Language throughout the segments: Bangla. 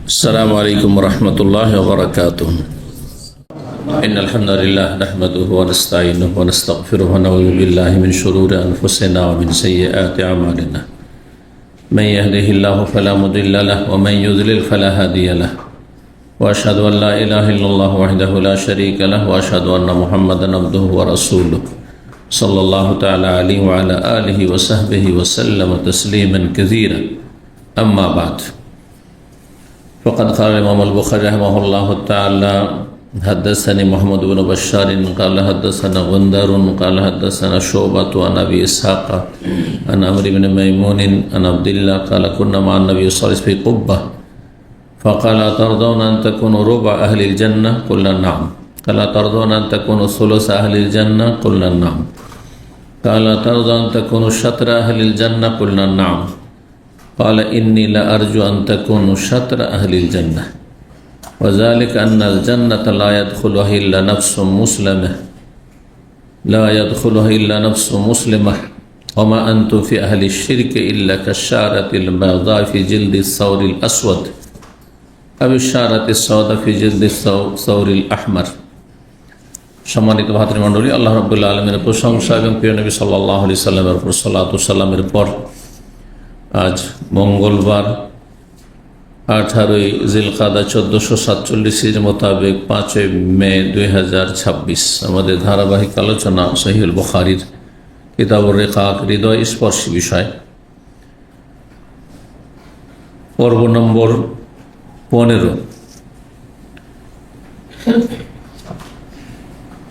السلام عليكم ورحمة الله وبركاته. إن الحمد لله نحمده ونستعينه ونستغفره ونعوذ بالله من شرور أنفسنا ومن سيئات أعمالنا. من يهده الله فلا مضل له ومن يضلل فلا هادي له. وأشهد أن لا إله إلا الله وحده لا شريك له وأشهد أن محمدا عبده ورسوله صلى الله تعالى عليه وعلى آله وصحبه وسلم تسليما كثيرا. أما بعد، فقد قال الإمام البخاري رحمه الله تعالى: حدثني محمد بن بشار قال حدثنا غندر قال حدثنا شعبة عن أبي إسحاق عن عمرو بن ميمون عن عبد الله قال كنا مع النبي صلى الله عليه وسلم في قبة فقال: ترضون أن تكونوا ربع أهل الجنة؟ قلنا نعم. قال: ترضون أن تكونوا ثلث أهل الجنة؟ قلنا نعم. قال: ترضون أن تكونوا شطر أهل الجنة؟ قلنا نعم. قال: إني لأرجو أن تكونوا شطر أهل الجنة، وذلك أن الجنة لا يدخلها إلا نفس مسلمة، لا يدخلها إلا نفس مسلمة، وما أنتم في أهل الشرك إلا كالشعرة البيضاء في جلد الثور الأسود أو الشعرة السوداء في جلد الثور الأحمر। সম্মানিত ভাতৃমণ্ডলী, আল্লাহ রাব্বুল আলামিনের প্রশংসা এবং প্রিয় নবী সাল্লাল্লাহু আলাইহি সাল্লামের উপর সালাতু ওয়াস সালামের পর আজ মঙ্গলবার 18 জিলকাদা 1447 মোতাবেক 5 মে 2026 আমাদের ধারাবাহিক আলোচনা সহিহুল বুখারীর কিতাবুর রিকাক হৃদয় স্পর্শী বিষয় পর্ব নম্বর 15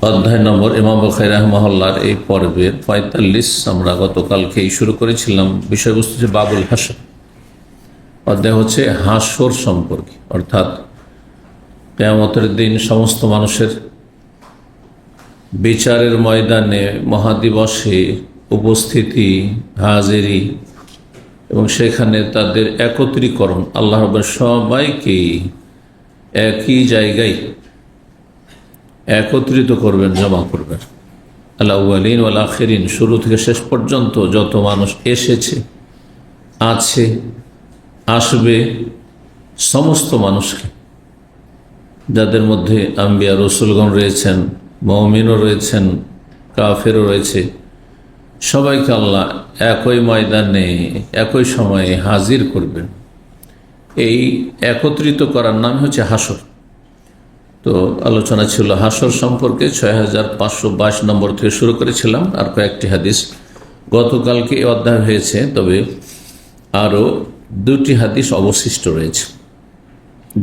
অধ্যায় নম্বর ইমাম বুখারী রাহিমাহুল্লাহর এই পর্বের 45 আমরা গতকালকেই শুরু করেছিলাম। বিষয়বস্তু হচ্ছে বাবুল হাসর। অধ্যায় হচ্ছে হাসর সম্পর্কে, অর্থাৎ কিয়ামতের দিন সমস্ত মানুষের বিচারের ময়দানে মহাদিবসে উপস্থিতি, হাজিরি এবং সেখানে তাদের একত্রীকরণ। আল্লাহ রাব্বুল সবাইকে একই জায়গায় একত্রিত করবেন, জমা করবেন। আল-আউয়ালিন ওয়াল আখিরিন, শুরু থেকে শেষ পর্যন্ত যত মানুষ এসেছে, আছে, আসবে, সমস্ত মানুষকে, যাদের মধ্যে আম্বিয়া রসুলগণ রয়েছেন, মুমিনও রয়েছেন, কাফেরও রয়েছে, সবাইকে আল্লাহ একই ময়দানে একই সময়ে হাজির করবেন। এই একত্রিত করার নাম হচ্ছে হাসর। তো আলোচনা ছিল হাসর সম্পর্কে 6522 নম্বর থেকে শুরু করেছিলাম, আর কয়েকটি হাদিস গতকালকে এই অধ্যায় হয়েছে, তবে আরও 2টি হাদিস অবশিষ্ট রয়েছে।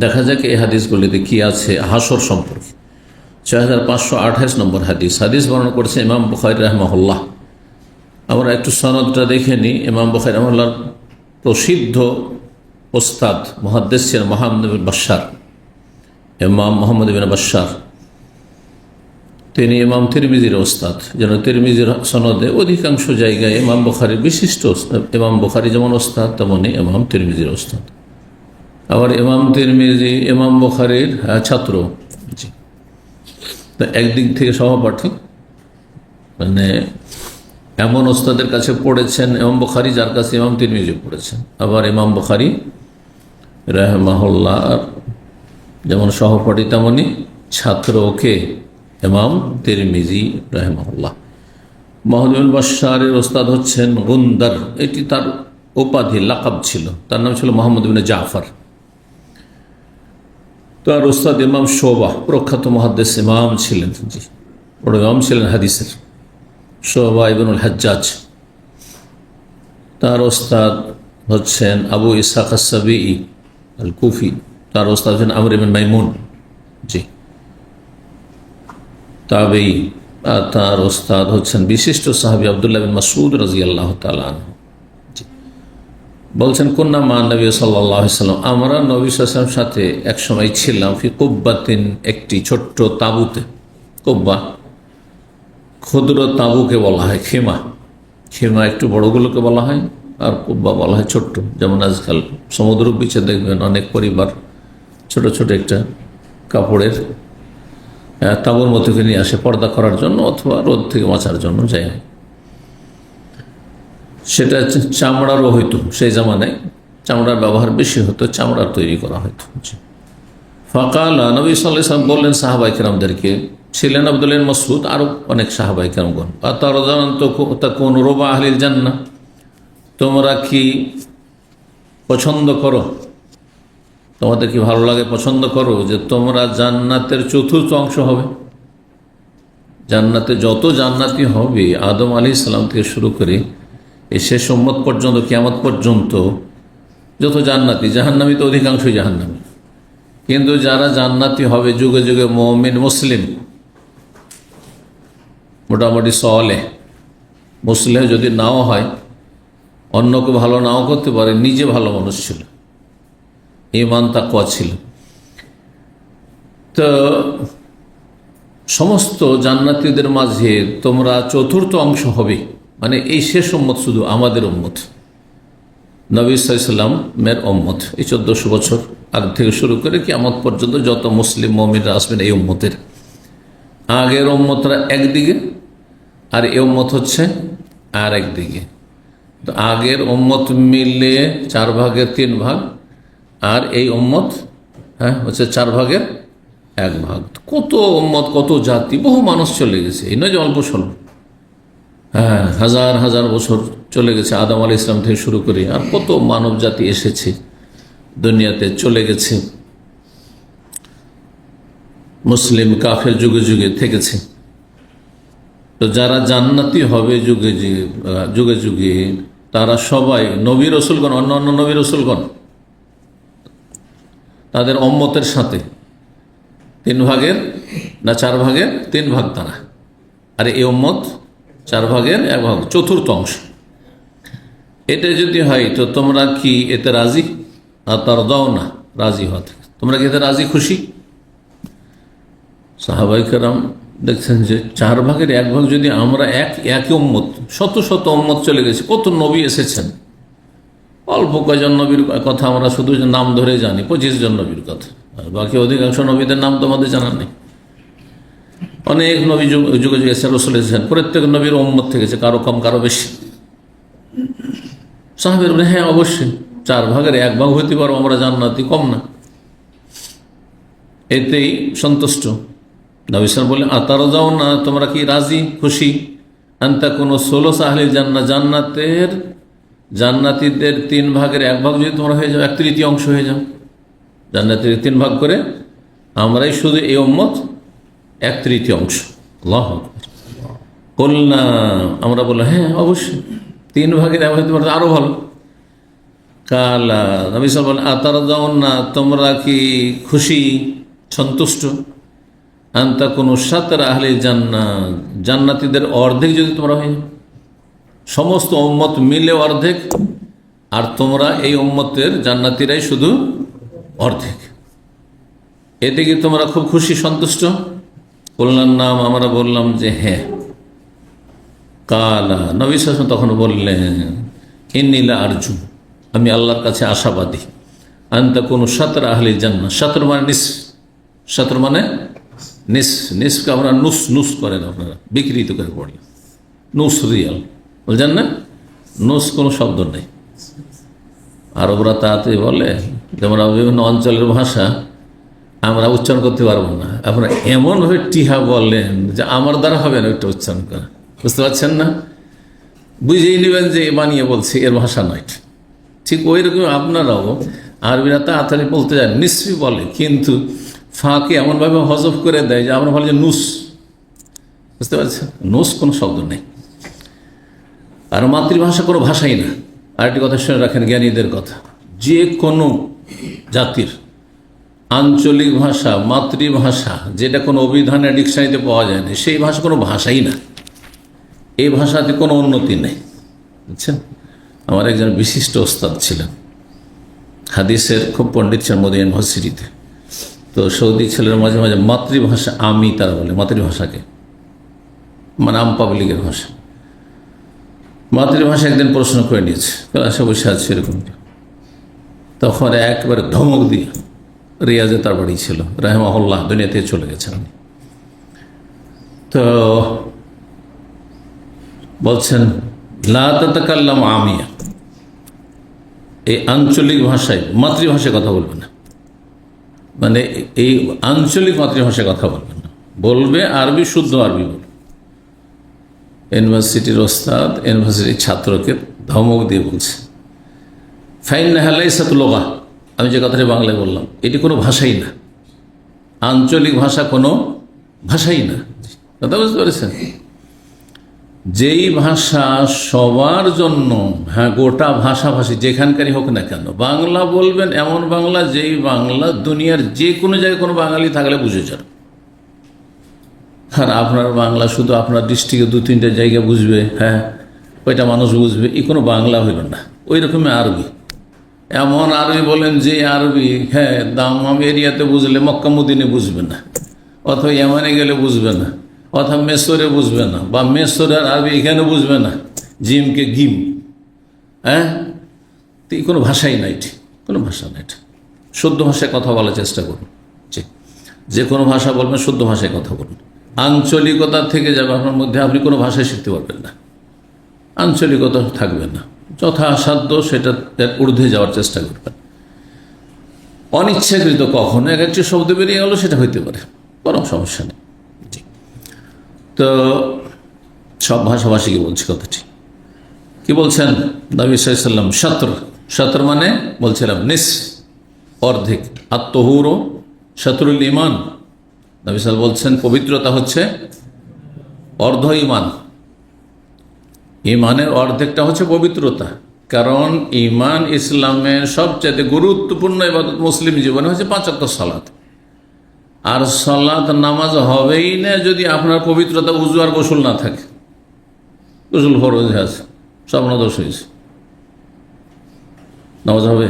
দেখা যাক এই হাদিসগুলিতে কি আছে হাসর সম্পর্কে। 6528 নম্বর হাদিস বর্ণনা করেছে ইমাম বুখারী রাহিমাহুল্লাহ। আমরা একটু সনদটা দেখে নিই। ইমাম বুখারী রাহিমাহুল্লাহর প্রসিদ্ধ ওস্তাদ মুহাদ্দিস ছিলেন মুহাম্মদ বিন বাশশার, ইমাম মুহাম্মদ বিন বাশশার। তিনি ইমাম তিরমিজির ওস্তাদ। যেন তিরমিজির সনদে অধিকাংশ জায়গায় ইমাম বুখারীর বিশিষ্ট, ইমাম বুখারী যেমন ওস্তাদ তেমনি ইমাম তিরমিজির ওস্তাদ। আবার ইমাম তিরমিজি ইমাম বুখারীর ছাত্র। তো একদিক থেকে সহপাঠী, মানে এমন ওস্তাদের কাছে পড়েছেন ইমাম বুখারী যার কাছে ইমাম তিরমিজি পড়েছেন। আবার ইমাম বুখারী রাহিমাহুল্লাহ যেমন সহপাঠী তেমনি ছাত্র ওকে ইমাম তিরমিজি রাহিমাহুল্লাহ। মুহাম্মদ বিন বাশশারের ওস্তাদ হচ্ছেন গুন্দার, এটি তার উপাধি, লাকাব ছিল। তার নাম ছিল মুহাম্মদ বিন জাফর। তার ওস্তাদ ইমাম শুবা, প্রখ্যাত মুহাদ্দিস ইমাম ছিলেন, বড় ইমাম ছিলেন হাদিসের, শুবা ইবনুল হাজ্জাজ। তার ওস্তাদ হচ্ছেন আবু ইসহাক আস-সাবিঈ আল কুফি। তার ওস্তাদ হচ্ছেন আমর ইবনে মাইমুন, তাবেঈ। তার ওস্তাদ হচ্ছেন বিশিষ্ট সাহাবী আব্দুল্লাহ বিন মাসউদ রাদিয়াল্লাহু তাআলা আনহু। বলছেন কুন্না মা নবী সাল্লাল্লাহু আলাইহি ওয়াসাল্লাম, আমরা নবী সাল্লাল্লাহু আলাইহি ওয়াসাল্লামের সাথে এক সময় ছিলাম ফি কুব্বাতিন, একটি ছোট্ট তাঁবুতে। কুব্বা ক্ষুদ্র তাঁবুকে বলা হয় খেমা। খেমা একটু বড়গুলোকে বলা হয়, আর কুব্বা বলা হয় ছোট্ট। যেমন আজকাল সমুদ্র বিচে দেখবেন অনেক পরিবার ছোট ছোট একটা কাপড়ের তাঁবুর মধ্যে নিয়ে আসে পর্দা করার জন্য অথবা রোদ থেকে বাঁচার জন্য, যায়। সেটা চামড়ারও হইতো সেই জামানায়, চামড়ার ব্যবহার বেশি হতো, চামড়ার তৈরি করা হতো। ফাকাল নবী সাল্লাল্লাহু আলাইহি ওয়াসাল্লাম বললেন সাহাবায়ে কেরামদেরকে, ছিলেন আব্দুল্লাহ ইবনে মাসউদ, আরো অনেক সাহাবায়ে কেরামগণ, আতারদান তাকুন রুবা আহলিল জান্নাহ, তোমরা কি পছন্দ করো, তোমাদের কি ভালো লাগে, পছন্দ করো যে তোমরা জান্নাতের চতুর্থ অংশ হবে? জান্নাতে যত জান্নাতি হবে আদম আলাইহিস সালাম থেকে শুরু করে এই শেষ উম্মত পর্যন্ত, কিয়ামত পর্যন্ত যত জান্নাতি, জাহান্নামী তো অধিকাংশই জাহান্নামী, কিন্তু যারা জান্নাতি হবে যুগে যুগে মুমিন মুসলিম, মোটামুটি সলে মুসলিম যদি নাও হয়, অন্যকে ভালো নাও করতে পারে, নিজে ভালো মানুষ ছিল, ঈমান তাকওয়া ছিল, তো সমস্ত জান্নাতীদের মাঝে তোমরা চতুর্থ অংশ হবে। মানে এই শেষ উম্মত শুধু আমাদের উম্মত, নবী সাল্লাল্লাহু আলাইহি ওয়াসাল্লামের উম্মত, এই 1400 বছর আগ থেকে শুরু করে কিয়ামত পর্যন্ত যত মুসলিম মুমিনরা আসবেন এই উম্মতের। আগের উম্মতরা একদিকে আর এই উম্মত হচ্ছে আর একদিকে। তো আগের উম্মত মিলে 4 ভাগের 3 ভাগ, আর এই উম্মত হচ্ছে 4 ভাগের 1 ভাগ। কত উম্মত, কত জাতি, বহু মানুষ চলে গেছে, এই নয় যে অল্প স্বল্প, হাজার হাজার বছর চলে গেছে আদম আলাইহিস সালাম থেকে শুরু করে, আর কত মানব জাতি এসেছে দুনিয়াতে, চলে গেছে, মুসলিম কাফের যুগে যুগে থেকেছে। তো যারা জান্নাতি হবে যুগে যুগে যুগে, তারা সবাই নবী রসুলগণ, অন্য অন্য নবী রসুলগণ, তাদের উম্মতের সাথে 3 ভাগের না 4 ভাগের 3 ভাগ তারা, আর এই উম্মত 4 ভাগের 1 ভাগ, চতুর্থ অংশ। এটা যদি হয় তো তোমরা কি এতে রাজি? তার দাও না, রাজি হতে, তোমরা কি এতে রাজি, খুশি? সাহাবায়ে কেরাম দেখছেন যে 4 ভাগের 1 ভাগ যদি আমরা একই উম্মত, শত শত উম্মত চলে গেছে, কত নবী এসেছেন, অল্প কয়জন নবীর কথা আমরা শুধু নাম ধরে জানি, 25 জন নবীর কথা, আর বাকি অধিকাংশ নবীদের নাম তো আমাদের জানা নেই। অনেক নবী যুগে যুগে এসে রসুল এসেছেন, প্রত্যেক নবীর উম্মত থেকেছে, কারো কম কারো বেশি। সাহাবের বলে হ্যাঁ অবশ্যই 4 ভাগের 1 ভাগ হইতে পারো আমরা জান্নাতি, কম না, এতেই সন্তুষ্ট। নবী সাল্লাল্লাহু আলাইহি ওয়াসাল্লাম বললেন আতারও যাও না, তোমরা কি রাজি, খুশি, আনতা কোনো 16 আহলিল জান্নাহ, জান্নাতের জান্নাতীদের 3 ভাগের 1 ভাগ যদি তোমরা হয়ে যাও, 1/3 অংশ হয়ে যাও, জান্নাতের 3 ভাগ করে আমরাই শুধু এই উম্মত 1/3 অংশ। আল্লাহু আকবার। বলনা, আমরা বললাম হ্যাঁ অবশ্যই 3 ভাগের 1 হতে পারতো আরো ভালো। কালা, নবী সাল্লাল্লাহু আলাইহি ওয়াসাল্লাম বলেন আতারা যাও না, তোমরা কি খুশি, সন্তুষ্ট, আনতা কোনো 7 আহলে জান্নাহ, জান্নাতীদের অর্ধেক যদি তোমরা হয়ে যাও, সমস্ত উম্মত মিলে অর্ধেক, আর তোমরা এই উম্মতের জান্নাতীরাই শুধু অর্ধেক, এতে কি তোমরা খুব খুশি, সন্তুষ্ট? বললাম নাম, আমরা বললাম যে হ্যাঁ। কালা, নবী সাল্লাল্লাহু আলাইহি ওয়াসাল্লাম তখন বললেন ইন্নী লা আরজু, আমি আল্লাহর কাছে আশাবাদী, আনতা কোনো 7 আহলে জান্নাহ, 7 মানে নিস, 7 মানে নিস, নিসকে আমরা নুস নুস করেন, আপনারা বিকৃত করে পড়লেন, নুস রিয়াল বলছেন না, নুস কোনো শব্দ নেই, আরবরা তাতে বলে, যেমন বিভিন্ন অঞ্চলের ভাষা আমরা উচ্চারণ করতে পারবো না, আপনারা এমনভাবে টিহা বললেন যে আমার দ্বারা হবে না একটা উচ্চারণ করা, বুঝতে পারছেন না, বুঝেই নেবেন যে বানিয়ে বলছে, এর ভাষা নয়। ঠিক ওই রকম আপনারাও আরবিরা তাড়াতাড়ি বলতে যায়, নিশ্চয়ই বলে, কিন্তু ফাঁকে এমনভাবে হজফ করে দেয় যে আমরা বলি যে নুস, বুঝতে পারছেন, নুস কোনো শব্দ নেই, আর মাতৃভাষা কোনো ভাষাই না। আরেকটি কথা শুনে রাখেন জ্ঞানীদের কথা, যে কোনো জাতির আঞ্চলিক ভাষা, মাতৃভাষা, যেটা কোনো অভিধানে ডিকশনারিতে পাওয়া যায় না, সেই ভাষা কোনো ভাষাই না, এই ভাষাতে কোনো উন্নতি নেই, বুঝছেন। আমার একজন বিশিষ্ট ওস্তাদ ছিলেন, হাদিসের খুব পণ্ডিত ছিলেন মদিনা ইউনিভার্সিটিতে। তো সৌদি ছেলের মাঝে মাঝে মাতৃভাষা আমি, তারা বলে মাতৃভাষাকে, মানে আম পাবলিকের ভাষা, মাতৃভাষা একদিন প্রশ্ন করে নিয়েছে, ক্লাসে বসে আছে এরকম, তখন একবারে ধমক দিয়ে, রিয়াজে তার বাড়ি ছিল, রাহিমাহুল্লাহ, দুনিয়াতে চলে গেছেন। তো বলছেন লা তাতাকাল্লাম আমিয়া, এই আঞ্চলিক ভাষায় মাতৃভাষায় কথা বলবে না, মানে এই আঞ্চলিক মাতৃভাষায় কথা বলবে না, বলবে আরবি, শুদ্ধ আরবি বলবে। ইউনিভার্সিটির ওস্তাদ ইউনিভার্সিটির ছাত্রকে ধমক দিয়ে বলছে, ফাইন্নাহা লাইসাত লুগা, আমি যে কথাটি বাংলায় বললাম এটি কোনো ভাষাই না, আঞ্চলিক ভাষা কোনো ভাষাই না। কথা বুঝতে পেরেছেন? যেই ভাষা সবার জন্য, হ্যাঁ, গোটা ভাষাভাষী যেখানকারই হোক না কেন, বাংলা বলবেন এমন বাংলা যেই বাংলা দুনিয়ার যে কোনো জায়গায় কোনো বাঙালি থাকলে বুঝে যান। আর আপনার বাংলা শুধু আপনার ডিস্ট্রিক্টে 2-3টে জায়গায় বুঝবে, হ্যাঁ, ওইটা মানুষ বুঝবে, এই কোনো বাংলা হইল না। ওই রকমই আরবি, এমন আরবি বলেন যে আরবি, হ্যাঁ, দামাম এরিয়াতে বুঝলে মক্কা মদিনে বুঝবে না, অথবা ইয়ামানে গেলে বুঝবে না, অথবা মেসরে বুঝবে না, বা মেসরের আরবি এখানে বুঝবে না, জিমকে গিম, হ্যাঁ, তো কোনো ভাষাই নাই, ঠিক কোনো ভাষা নাই। শুদ্ধ ভাষায় কথা বলার চেষ্টা করুন, যে কোনো ভাষা বলবেন শুদ্ধ ভাষায় কথা বলুন। আঞ্চলিকতা থেকে যাবে আপনার মধ্যে, আপনি কোনো ভাষায় শিখতে পারবেন না, আঞ্চলিকতা থাকবে না। যথাসাধ্য সেটা ঊর্ধ্বে যাওয়ার চেষ্টা করবেন। অনিচ্ছাকৃত কখনো এক একটি শব্দ বেরিয়ে গেল সেটা হইতে পারে, কোনো সমস্যা নেই। তো সব ভাষাভাষীকে বলছি কথাটি। কি বলছেন নবী সাল্লাল্লাহু আলাইহি ওয়াসাল্লাম? শাতর মানে বলছিলাম নিস, অর্ধেক। আত-তাহুর শাতরুল ঈমান, নবী সাল্লাল্লাহু বলছেন পবিত্রতা হচ্ছে অর্ধ ঈমান। ঈমানের অর্ধেকটা হচ্ছে পবিত্রতা, কারণ ঈমান ইসলামের সবচেয়ে গুরুত্বপূর্ণ ইবাদত মুসলিম জীবনে হচ্ছে 5 ওয়াক্ত সালাত। আর সালাত নামাজ হবেই না যদি আপনার পবিত্রতা, উযু আর গোসল না থাকে। গোসল ফরজ আছে, স্বপ্নদোষ হয়েছে, নামাজ হবে?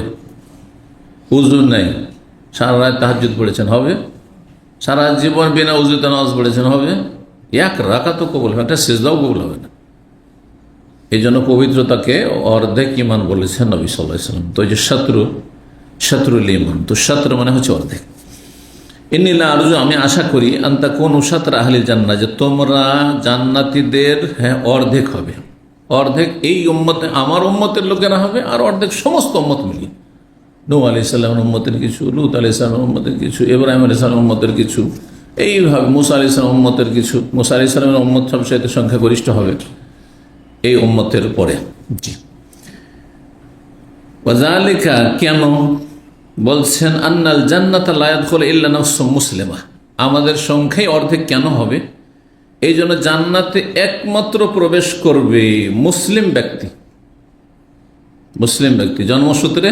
উযু নেই, সারা রাত তাহাজ্জুদ পড়েছেন, হবে? সারা জীবন বিনা উযুতে নামাজ পড়েছেন, হবে? এক রাকাতও কবুল হবে, একটা সিজদাও কবুল হবে না। এই জন্য পবিত্রতাকে অর্ধেক ঈমান বলেছেন নবী সাল্লাল্লাহু আলাইহি ওয়াসাল্লাম। তো এই যে শাতরুল ঈমান, তো শাতর মানে হচ্ছে অর্ধেক। ইন্নী লা আরজু, আমি আশা করি, আন তাকুনু শাতরা আহলিল জান্নাহ, যে তোমরা জান্নাতীদের, হ্যাঁ, অর্ধেক হবে। অর্ধেক এই উম্মতে, আমার উম্মতের লোকেরা হবে, আর অর্ধেক সমস্ত উম্মত মিলিয়ে, নূহ আলাইহিস সালামের উম্মতের কিছু, লূত আলাইহিস সালামের উম্মতের কিছু, ইব্রাহিম আলাইহিস সালামের উম্মতের কিছু, এইভাবে মুসা আলাইহিস সালামের উম্মতের কিছু। মুসা আলাইহিস সালামের উম্মত সবচেয়ে সংখ্যাগরিষ্ঠ হবে এই উম্মতের পরে। জি, ওয়াযালিকা, কেন বলছেন? আন্নাল জান্নাতা লা ইয়াদখুলু ইল্লা নাফসুম মুসলিমা, আমাদের সংখ্যাই অর্ধেক কেন হবে? এই জন্য জান্নাতে একমাত্র প্রবেশ করবে মুসলিম ব্যক্তি। মুসলিম ব্যক্তি, জন্মসূত্রে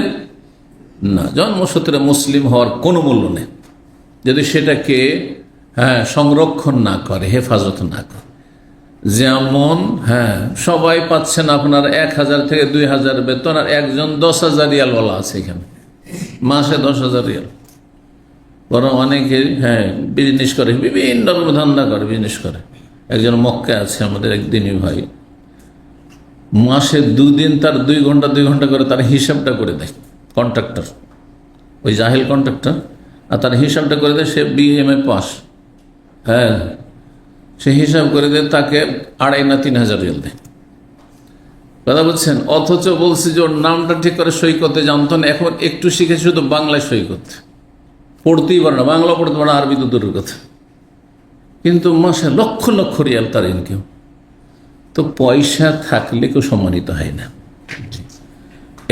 না, জন্মসূত্রে মুসলিম হওয়ার কোনো মূল্য নেই যদি সেটাকে, হ্যাঁ, সংরক্ষণ না করে, হেফাজত না করে। যেমন, হ্যাঁ, সবাই পাচ্ছেন আপনার 1000 থেকে 2000 বেতন, আর একজন 10,000 রিয়াল বলা আছে এখানে, মাসে 10,000 রিয়াল। বরং অনেকে, হ্যাঁ, বিজনেস করে, বিভিন্ন রকম ধান্দা করে, বিজনেস করে। একজন মক্কা আছে আমাদের একদিনই ভাই, মাসে 2 দিন তার 2 ঘন্টা 2 ঘন্টা করে তার হিসাবটা করে দেয়। কন্ট্রাক্টর, ওই জাহেল কন্ট্রাক্টর, আর তার হিসাবটা করে দেয়। সে BMA পাস, হ্যাঁ, সে হিসাব করে দেয়, তাকে 2,500 না 3,000 রিয়াল দেয়। কথা বলছেন? অথচ বলছি যে ওর নামটা ঠিক করে সই করতে জানতো না, এখন একটু শিখেছে শুধু বাংলায় সই করতে, পড়তেই পারে না, বাংলা পড়তে পারে না, আরবি তো দূরের কথা। কিন্তু মাসে লক্ষ লক্ষ রিয়াল তার ইনকাম। তো পয়সা থাকলে কেউ সম্মানিত হয় না,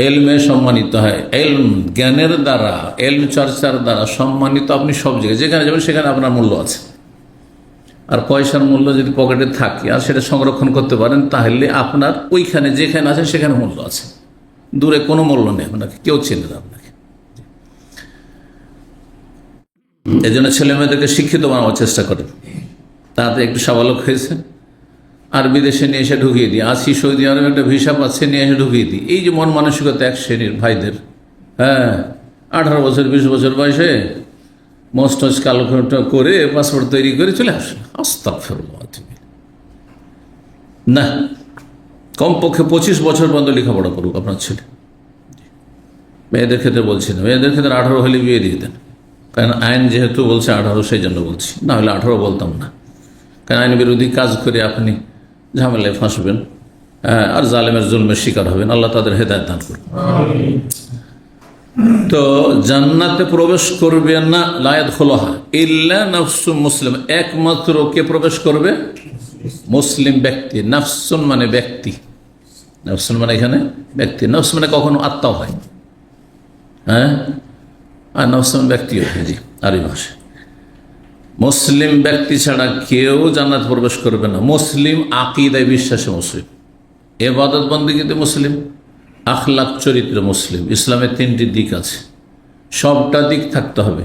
এলমে সম্মানিত হয়। এলম, জ্ঞানের দ্বারা, এলম চর্চার দ্বারা সম্মানিত আপনি সব জায়গায়, যেখানে যাবেন সেখানে আপনার মূল্য আছে। আর পয়সার মূল্য যদি পকেটে থাকে আর সেটা সংরক্ষণ করতে পারেন, তাহলে আপনার ওইখানে যেখানে আছে সেখানে মূল্য আছে, দূরে কোনো মূল্য নেই, আপনাকে কেউ চেনে না আপনাকে। এই জন্য ছেলে মেয়েদেরকে শিক্ষিত বানানোর চেষ্টা করেন, তাতে একটু সাবালক হয়েছে, আর বিদেশে নিয়ে এসে ঢুকিয়ে দিই। আছি সৌদি আরবে, একটা ভিসা পাচ্ছে, নিয়ে এসে ঢুকিয়ে দিই। এই যে মন মানসিকতা এক শ্রেণীর ভাইদের, হ্যাঁ, 18 বছর 20 বছর বয়সে মস্টজ কালো করে পাসপোর্ট তৈরি করে চলে আসে। আস্তাগফিরুল্লাহ। না, কমপক্ষে 25 বছর পর্যন্ত লেখাপড়া করুক আপনার ছেলে। মেয়েদের ক্ষেত্রে বলছি না, মেয়েদের ক্ষেত্রে 18 হলে বিয়ে দিয়ে দেন, কারণ আইন যেহেতু বলছে 18, সেই জন্য বলছি, না হলে 18 বলতাম না। কারণ আইন বিরোধী কাজ করে আপনি ঝামেলায় ফাঁসবেন, আর জালেমের জুলমের শিকার হবেন। আল্লাহ তাদের হেদায়েত দান করুন। তো জান্নাতে প্রবেশ করবে না, লা ইয়াদখুলুহা ইল্লা নাফসুম মুসলিম, একমাত্র কে প্রবেশ করবে? মুসলিম ব্যক্তি। নাফসুন মানে ব্যক্তি, নাফসুন মানে এখানে ব্যক্তি। নফস মানে কখনো আত্মা হয়, হ্যাঁ, আর নফস মানে ব্যক্তিও হয়। জি, আরবি ভাষা। মুসলিম ব্যক্তি ছাড়া কেউ জান্নাত প্রবেশ করবে না। মুসলিম আকীদায় বিশ্বাসে মুসলিম, ইবাদত বন্দেগীতে মুসলিম, আখলাক চরিত্রে মুসলিম। ইসলামের 3টি দিক আছে, সবটা দিক থাকতে হবে।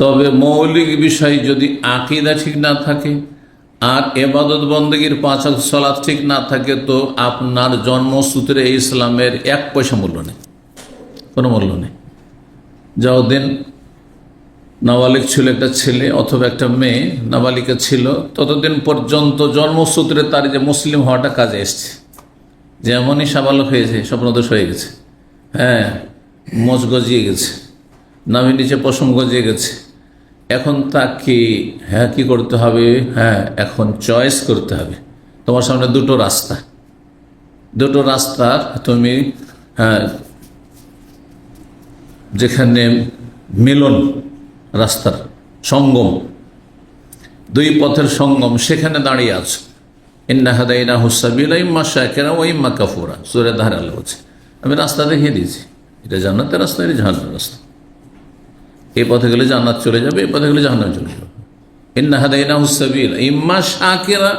তবে মৌলিক বিষয় যদি আকীদা ঠিক না থাকে আর ইবাদত বন্দেগীর 5 ওয়াক্ত সালাত ঠিক না থাকে, তো আপনার জন্মসূত্রে ইসলামের 1 পয়সা মূল্য নেই, কোনো মূল্য নেই। যতদিন নাবালিক ছিল একটা ছেলে অথবা একটা মেয়ে, নাবালিকা ছিল, ততদিন পর্যন্ত জন্মসূত্রে তার যে মুসলিম হওয়াটা কাজে এসছে। যেমনই সাবালক হয়েছে, স্বপ্নদোষ হয়ে গেছে, হ্যাঁ, মোচ গজিয়ে গেছে, নাভির নিচে পশম গজিয়ে গেছে, এখন তাকে কি করতে হবে? এখন চয়েস করতে হবে। তোমার সামনে দুটো রাস্তার তুমি যেখানে মিলন, রাস্তার সঙ্গম, 2 পথের সঙ্গম, সেখানে দাঁড়িয়ে আছো। ইন্না হাদাইনাহু সাবিলা ইম্মা শাকিরা ওয়া ইম্মা কাফুরা, সূরা দাহর আল্লাহ বলছে, আমি রাস্তা দেখিয়ে দিয়েছি, এটা জান্নাতের রাস্তা, এটা জাহান্নামের রাস্তা। এই পথে গেলে জান্নাত চলে যাবে, এই পথে গেলে জাহান্নামে চলে যাবে। ইন্না হাদাইনাহু সাবিলা ইম্মা শাকিরা,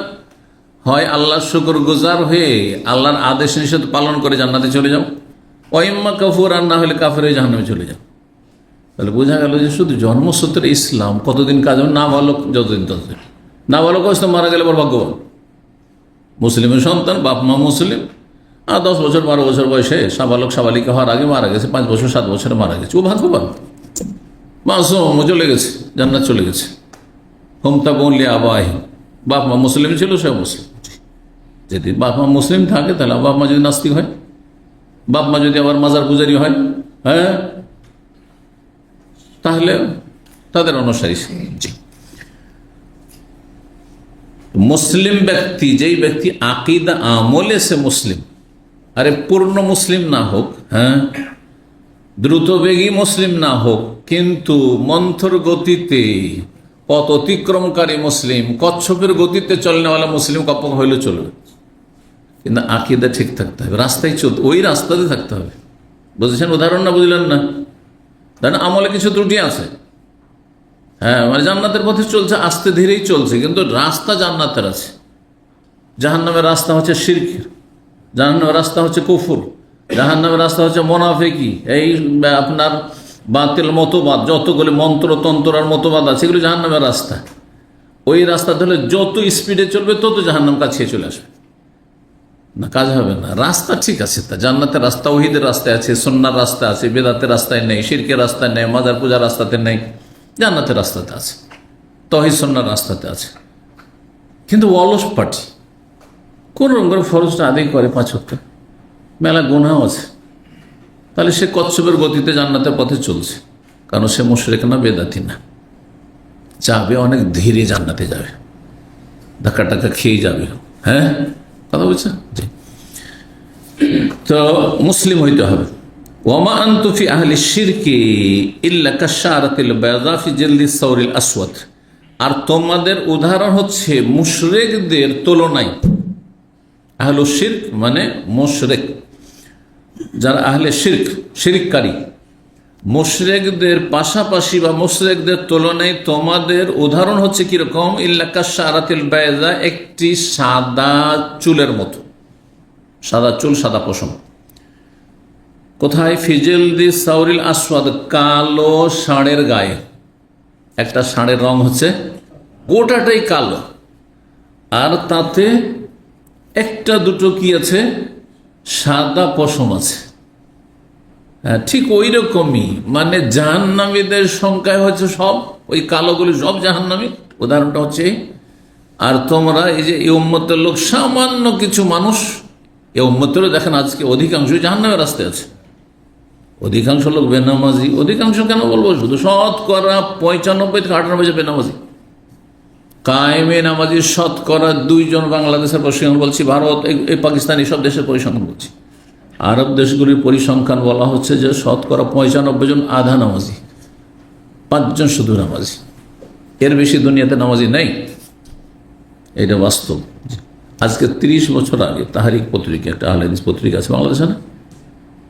হয় আল্লাহর শুকরগুজার হয়ে আল্লাহর আদেশ নিষেধ পালন করে জান্নাতে চলে যাও, ওয়া ইম্মা কাফুরা, না হলে কাফের হয়ে জাহান্নামে চলে যাও। তাহলে বোঝা গেল যে শুধু জন্মসূত্রে ইসলাম কতদিন কাজ হবে? না বালক যতদিন ততদিন। না বালক অবস্থা মারা গেলে বড় ভাগ্যবান। মুসলিমের সন্তান, বাপ মা মুসলিম, আর 10 বছর 12 বছর বয়সে সাবালক সাবালিকা হওয়ার আগে মারা গেছে, 5 বছর 7 বছরে মারা গেছে, ও ভাগ্যবান, মাসুম, চলে গেছে, জান্নাত চলে গেছে। হুমতা বললি আবাহিম, বাপ মা মুসলিম ছিল, সে মুসলিম। যদি বাপ মা মুসলিম থাকে, তাহলে বাপ মা যদি নাস্তিক হয়, বাপ মা যদি আবার মাজার পূজারি হয়, হ্যাঁ, তাহলে তাদের অনুসারী। জি, মুসলিম ব্যক্তি যেই ব্যক্তি আকীদা আমলে সে মুসলিম, আরে পূর্ণ মুসলিম না হোক, হ্যাঁ, দ্রুতবেগী মুসলিম না হোক, কিন্তু মন্থর গতিতে পথ অতিক্রমকারী মুসলিম, কচ্ছপের গতিতে চলনেওয়ালা মুসলিম কপক হইলে চলবে, কিন্তু আকীদা ঠিক থাকতে হবে, রাস্তায় চলতে, ওই রাস্তাতে থাকতে হবে। বুঝেছেন উদাহরণ? না বুঝলেন না? তাই আমলে কিছু ত্রুটি আছে, হ্যাঁ, মানে জান্নাতের পথে চলছে, আস্তে ধীরেই চলছে, কিন্তু রাস্তা জান্নাতের আছে। জাহান্নামের রাস্তা হচ্ছে শিরক, জাহান্নামের রাস্তা হচ্ছে কুফর, জাহান্নামের রাস্তা হচ্ছে মুনাফিকি, এই আপনার বাতিল মতবাদ, যতগুলি মন্ত্রতন্ত্র আর মতবাদ আছে, এগুলো জাহান্নামের রাস্তা। ওই রাস্তা ধরলে যত স্পিডে চলবে তত জাহান্নাম কাছে চলে আসবে, না কাজ হবে না। রাস্তা ঠিক আছে, তা জান্নাতের রাস্তা ওহীদের রাস্তায় আছে, সুন্নাহর রাস্তা আছে, বেদাতের রাস্তায় নেই, শিরকের রাস্তায় নেই, মাজার পূজার রাস্তাতে নেই, জান্নাতের রাস্তাতে আছে, তৌহিদ সুন্নাহর রাস্তাতে আছে। কিন্তু অলস পার্টি কোন রকম করে ফরজটা আদায় করে 5 ওয়াক্ত, মেলা গুনাহ আছে, তাহলে সে কচ্ছপের গতিতে জান্নাতের পথে চলছে, কারণ সে মুশরিক না, বেদাতি না, যাবে অনেক ধীরে জান্নাতে যাবে, ধাক্কা টাক্কা খেয়ে যাবে। হ্যাঁ, কথা বলছেন? জি। তো মুসলিম হইতে হবে। ওয়ামা আনতু ফি আহলি শিরকি ইল্লা কাশারাতিল বাইযা ফি জিলদি সাউরিল আসওয়াদ, আর তোমাদের উদাহরণ হচ্ছে মুশরিকদের তুলনায়। আহলুশ শিরক মানে মুশরিক, যারা আহলে শিরক, শিরককারী, মুশরিকদের পাশাপাশি বা মুশরিকদের তুলনায় তোমাদের উদাহরণ হচ্ছে কিরকম? ইল্লা কাশারাতিল বাইযা, একটি সাদা চুলের মতো, সাদা চুল, সাদা পশম। কোথায়? ফিজেল দি সাউরিল আসওয়াদ, কালো ষাঁড়ের গায়ে। একটা ষাঁড়ের রং হচ্ছে গোটাটাই কালো, আর তাতে একটা দুটো কি আছে? সাদা পশম আছে। ঠিক ওই রকমই, মানে জাহান্নামীদের সংখ্যায় হচ্ছে সব ওই কালোগুলি সব জাহান্নামী, উদাহরণটা হচ্ছে। আর তোমরা এই যে এই উম্মতের লোক, সামান্য কিছু মানুষ, এই উম্মতেরও দেখেন আজকে অধিকাংশই জাহান্নামের রাস্তায় আছে। অধিকাংশ লোক বেনামাজি, অধিকাংশ কেন বলবো, শুধু শতকরা 95 থেকে 98 বেনামাজি, কায়েমে নামাজি শতকরা 2 জন বাংলাদেশের পরিসংখ্যান বলছি, ভারত এই পাকিস্তান এইসব দেশের পরিসংখ্যান বলছি। আরব দেশগুলির পরিসংখ্যান বলা হচ্ছে যে শতকরা 95 জন আধা নামাজি, 5 জন শুধু নামাজি, এর বেশি দুনিয়াতে নামাজি নেই। এটা বাস্তব। আজকে 30 বছর আগে তাহারিক পত্রিকা, একটা আহলে হাদিস পত্রিকা আছে বাংলাদেশে না,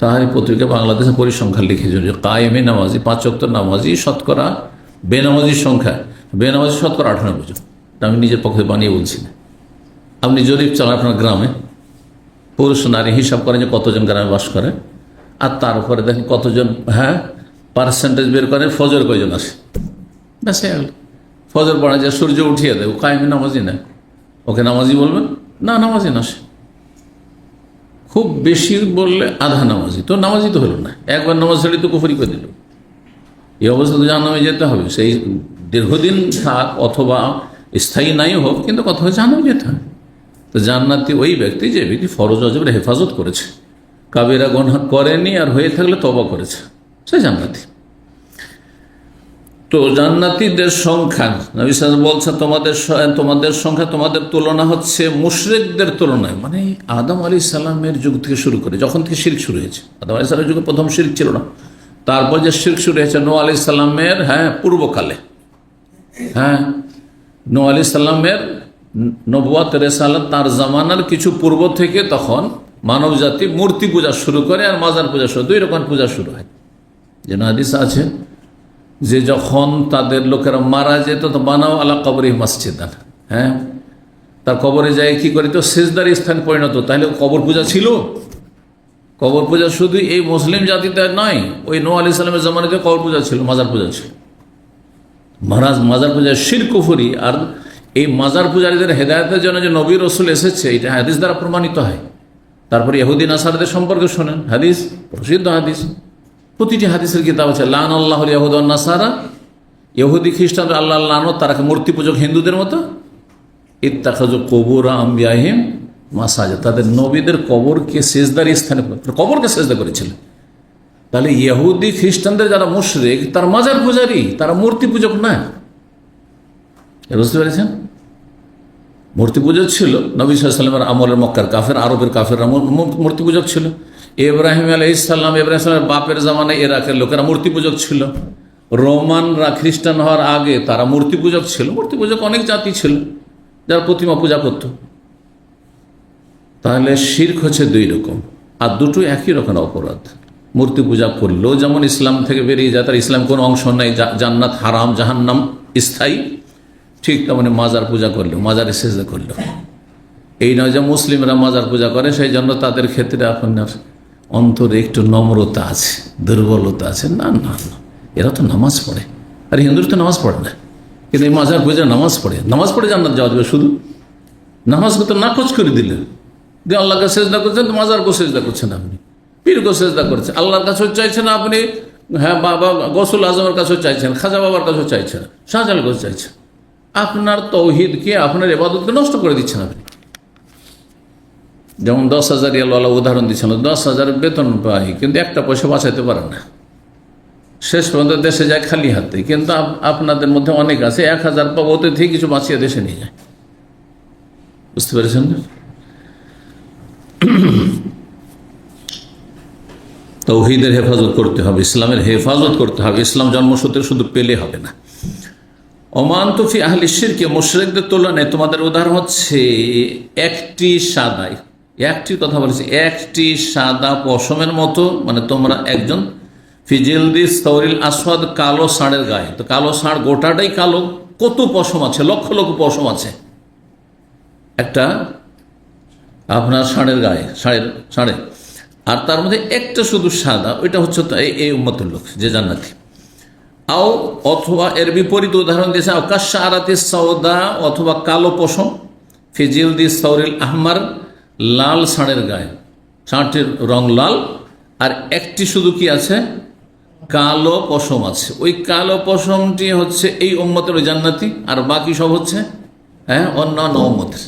তাহারিক পত্রিকা বাংলাদেশের পরিসংখ্যান লিখেছিল যে কায়েমে নামাজি 5 ওয়াক্ত নামাজি শতকরা, বেনামাজির সংখ্যা, বেনামাজি শতকরা 98 জন। আমি নিজের পক্ষে বানিয়ে বলছি না। আপনি জরিপ চালান আপনার গ্রামে, পুরুষ নারী হিসাব করেন যে কতজন গ্রামে বাস করে, আর তার উপরে দেখেন কতজন পার্সেন্টেজ বের করেন, ফজর কয়জন আসে, ব্যাস গেল। ফজর পড়া যায়, সূর্য উঠিয়ে দেয়, ও কায়েমে নামাজি না, ওকে নামাজি বলবেন না? নামাজি না, সে খুব বেশি বললে আধা নামাজি, তো নামাজি তো হলো না। একবার নামাজ ছেড়ে তো কুফরি করে দিল। এই অবস্থা তো জাহান্নামে যেতে হবে, সেই দীর্ঘদিন থাক অথবা স্থায়ী নাই হোক, কিন্তু কথা হচ্ছে জাহান্নামে যেতে হবে। তো জান্নাতি ওই ব্যক্তি যে ব্যক্তি ফরজ ওয়াজিবের হেফাজত করেছে, কাবিরা গুনাহ করেনি, আর হয়ে থাকলে তওবা করেছে, সে জান্নাতি। তো জান্নাতীদের সংখ্যা নবী সাল্লাল্লাহু আলাইহি ওয়াসাল্লাম বলছেন তোমাদের সংখ্যা, তোমাদের তুলনা হচ্ছে মুশরিকদের তুলনায়। মানে আদম আলাইহিস সালামের যুগ থেকে শুরু করে, যখন থেকে শিরক শুরু হয়েছে, আদম আলাইহিস সালামের যুগে প্রথম শিরক ছিল না, তারপর যে শিরক শুরু হয়েছে নূহ আলাইহিস সালামের পূর্বকালে, নূহ আলাইহিস সালামের নবুয়ত রিসালাত তার জামানার কিছু পূর্ব থেকে তখন মানব জাতি মূর্তি পূজা শুরু করে আর মাজার পূজা শুরু, 2 রকম পূজা শুরু হয়। যেন হাদিস আছে যে যখন তাদের লোকেরা মারা যেত তো বানাও আলা কবরে মসজিদান, তার কবরে যায় কি করে, তো সিজদার স্থান পরিণত। তাহলে কবর পূজা ছিল? কবর পূজা শুধু এই মুসলিম জাতিতে নয়, ওই নূহ আলাইহিস সালামের জামানাতে কবর পূজা ছিল, মাজার পূজা ছিল। মহারাজ মাজার পূজা শিরক কুফরি। আর এই মাজার পূজারীদের হেদায়েতের জন্য যে নবী রসুল এসেছে, এটা হাদিস দ্বারা প্রমাণিত হয়। তারপরে ইহুদি নাসারাদের সম্পর্কে শোনেন, হাদিস, প্রসিদ্ধ হাদিস, প্রতিটি হাদিসের কিতাব আছে। লান আল্লাহুল ইয়াহুদ ওয়ান নাসারা, ইহুদি খ্রিস্টান আল্লাহ লানত, তারা মূর্তি পূজক হিন্দুদের মতো। ইত্তাখাযু কুবুর আমবিয়াহিম মাসাজিদ, তাদের নবীদের কবরকে সেজদার স্থানে, কবরকে সেজদা করেছিলেন। তাহলে ইহুদি খ্রিস্টানদের যারা মুশরিক, তারা মাজার পূজারী, তারা মূর্তি পূজক না। বুঝতে পেরেছেন? মূর্তি পূজক ছিল নবী সাল্লাল্লাহু আলাইহি ওয়াসাল্লামের আমলের মক্কার কাফের, আরবের কাফেররা মূর্তি পূজক ছিল। ইব্রাহিম আলাইহিস সালাম, ইব্রাহিম সালামের বাপের জামানায় ইরাকের লোকেরা মূর্তি পূজক ছিল। রোমানরা খ্রিস্টান হওয়ার আগে তারা মূর্তি পূজক ছিল। মূর্তি পূজক অনেক জাতি ছিল যারা প্রতিমা পূজা করত। তাহলে শিরক হচ্ছে 2 রকম, আর দুটো একই রকম অপরাধ। মূর্তি পূজা করলেও যেমন ইসলাম থেকে বেরিয়ে যায়, তার ইসলাম কোনো অংশ নাই, জান্নাত হারাম, জাহান্নাম স্থায়ী, ঠিক তেমনি মাজার পূজা করলেও, মাজারে সেজদা করলেও। এই নয় যে মুসলিমরা মাজার পূজা করে সেই জন্য তাদের ক্ষেত্রে আপনার অন্তরে একটু নম্রতা আছে, দুর্বলতা আছে। না না না, এরা তো নামাজ পড়ে, আর হিন্দুরা তো নামাজ পড়ে না, কিন্তু এই মাজার পূজা নামাজ পড়ে জান্নাত যাওয়া যাবে। শুধু নামাজকে তো নাকচ করে দিলেন, দিয়ে আল্লাহকে সেজদা করছেন, তো মাজারকে সেজদা করছেন, আপনি পীরকে সেজদা করছেন, আল্লাহর কাছেও চাইছেন আপনি, বাবা গৌসুল আজমের কাছেও চাইছেন, খাজা বাবার কাছেও চাইছেন, শাহজালাল কাছেও চাইছেন। আপনার তৌহিদকে, আপনার ইবাদতকে নষ্ট করে দিচ্ছেন আপনি। যেমন 10,000 রিয়াল উদাহরণ দিচ্ছিল, 10,000 বেতন পাই কিন্তু একটা পয়সা বাঁচাইতে পারে না, শেষ পর্যন্ত দেশে যায় খালি হাতে। কিন্তু আপনাদের মধ্যে অনেক আছে 1,000 পাবো, ওতে থেকে কিছু বাঁচিয়ে দেশে নিয়ে যায়। বুঝতে পেরেছেন? তৌহিদের হেফাজত করতে হবে, ইসলামের হেফাজত করতে হবে। ইসলাম জন্মসূত্রে শুধু পেলে হবে না। ওমান তুফি আহলি শিরকে, মুশরিকদের তুলনায় তোমাদের উদাহরণ হচ্ছে একটি সাদাই, একটি কথা বলেছে, একটি সাদা পশমের মতো। মানে তোমরা একজন ফিজিলদি সৌরিল আসওয়াদ, কালো ষাঁড়ের গায়ে। তো কালো ষাঁড় গোটাটাই কালো, কত পশম আছে, লক্ষ লক্ষ পশম আছে একটা আপনার ষাঁড়ের গায়ে, ষাঁড়ের, আর তার মধ্যে একটা শুধু সাদা, ওইটা হচ্ছে এই উম্মতের লোক যে জান্নাতি। আও অথবা এর বিপরীত উদাহরণ দিয়েছে আকাশ আরাতে সৌদা, অথবা কালো পশম, ফিজিল দি সৌরিল আহমার, লাল ষাঁড়ের গায়ে, ষাঁড়টির রং লাল, আর একটি শুধু কি আছে, কালো পশম আছে। ওই কালো পশমটি হচ্ছে এই উম্মতের ওই জান্নাতি, আর বাকি সব হচ্ছে অন্যান্য উম্মতের।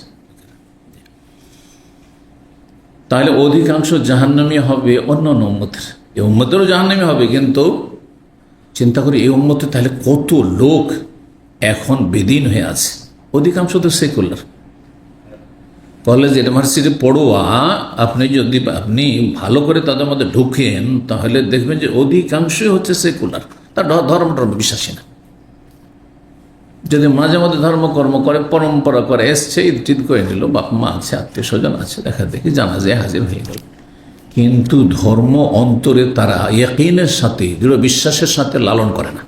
তাহলে অধিকাংশ জাহান্নামী হবে অন্যান্য উম্মতের, এই উম্মতেরও জাহান্নামী হবে। কিন্তু চিন্তা করি এই উম্মতে তাহলে কত লোক এখন বেদিন হয়ে আছে, অধিকাংশ তো সেকুলার। কলেজ ইউনিভার্সিটি পড়ুয়া আপনি ভালো করে তাদের মধ্যে ঢুকেন, তাহলে দেখবেন যে অধিকাংশই হচ্ছে সেকুলার, তার ধর্ম বিশ্বাসী না। যদি মাঝে মধ্যে ধর্মকর্ম করে, পরম্পরা করে, এসছে, ঈদ করে নিল, বাপ মা আছে, আত্মীয় স্বজন আছে, দেখা দেখি জানাজায় হাজির হয়ে গেল, কিন্তু ধর্ম অন্তরে তারা ইয়াকিনের সাথে, দৃঢ় বিশ্বাসের সাথে লালন করে না।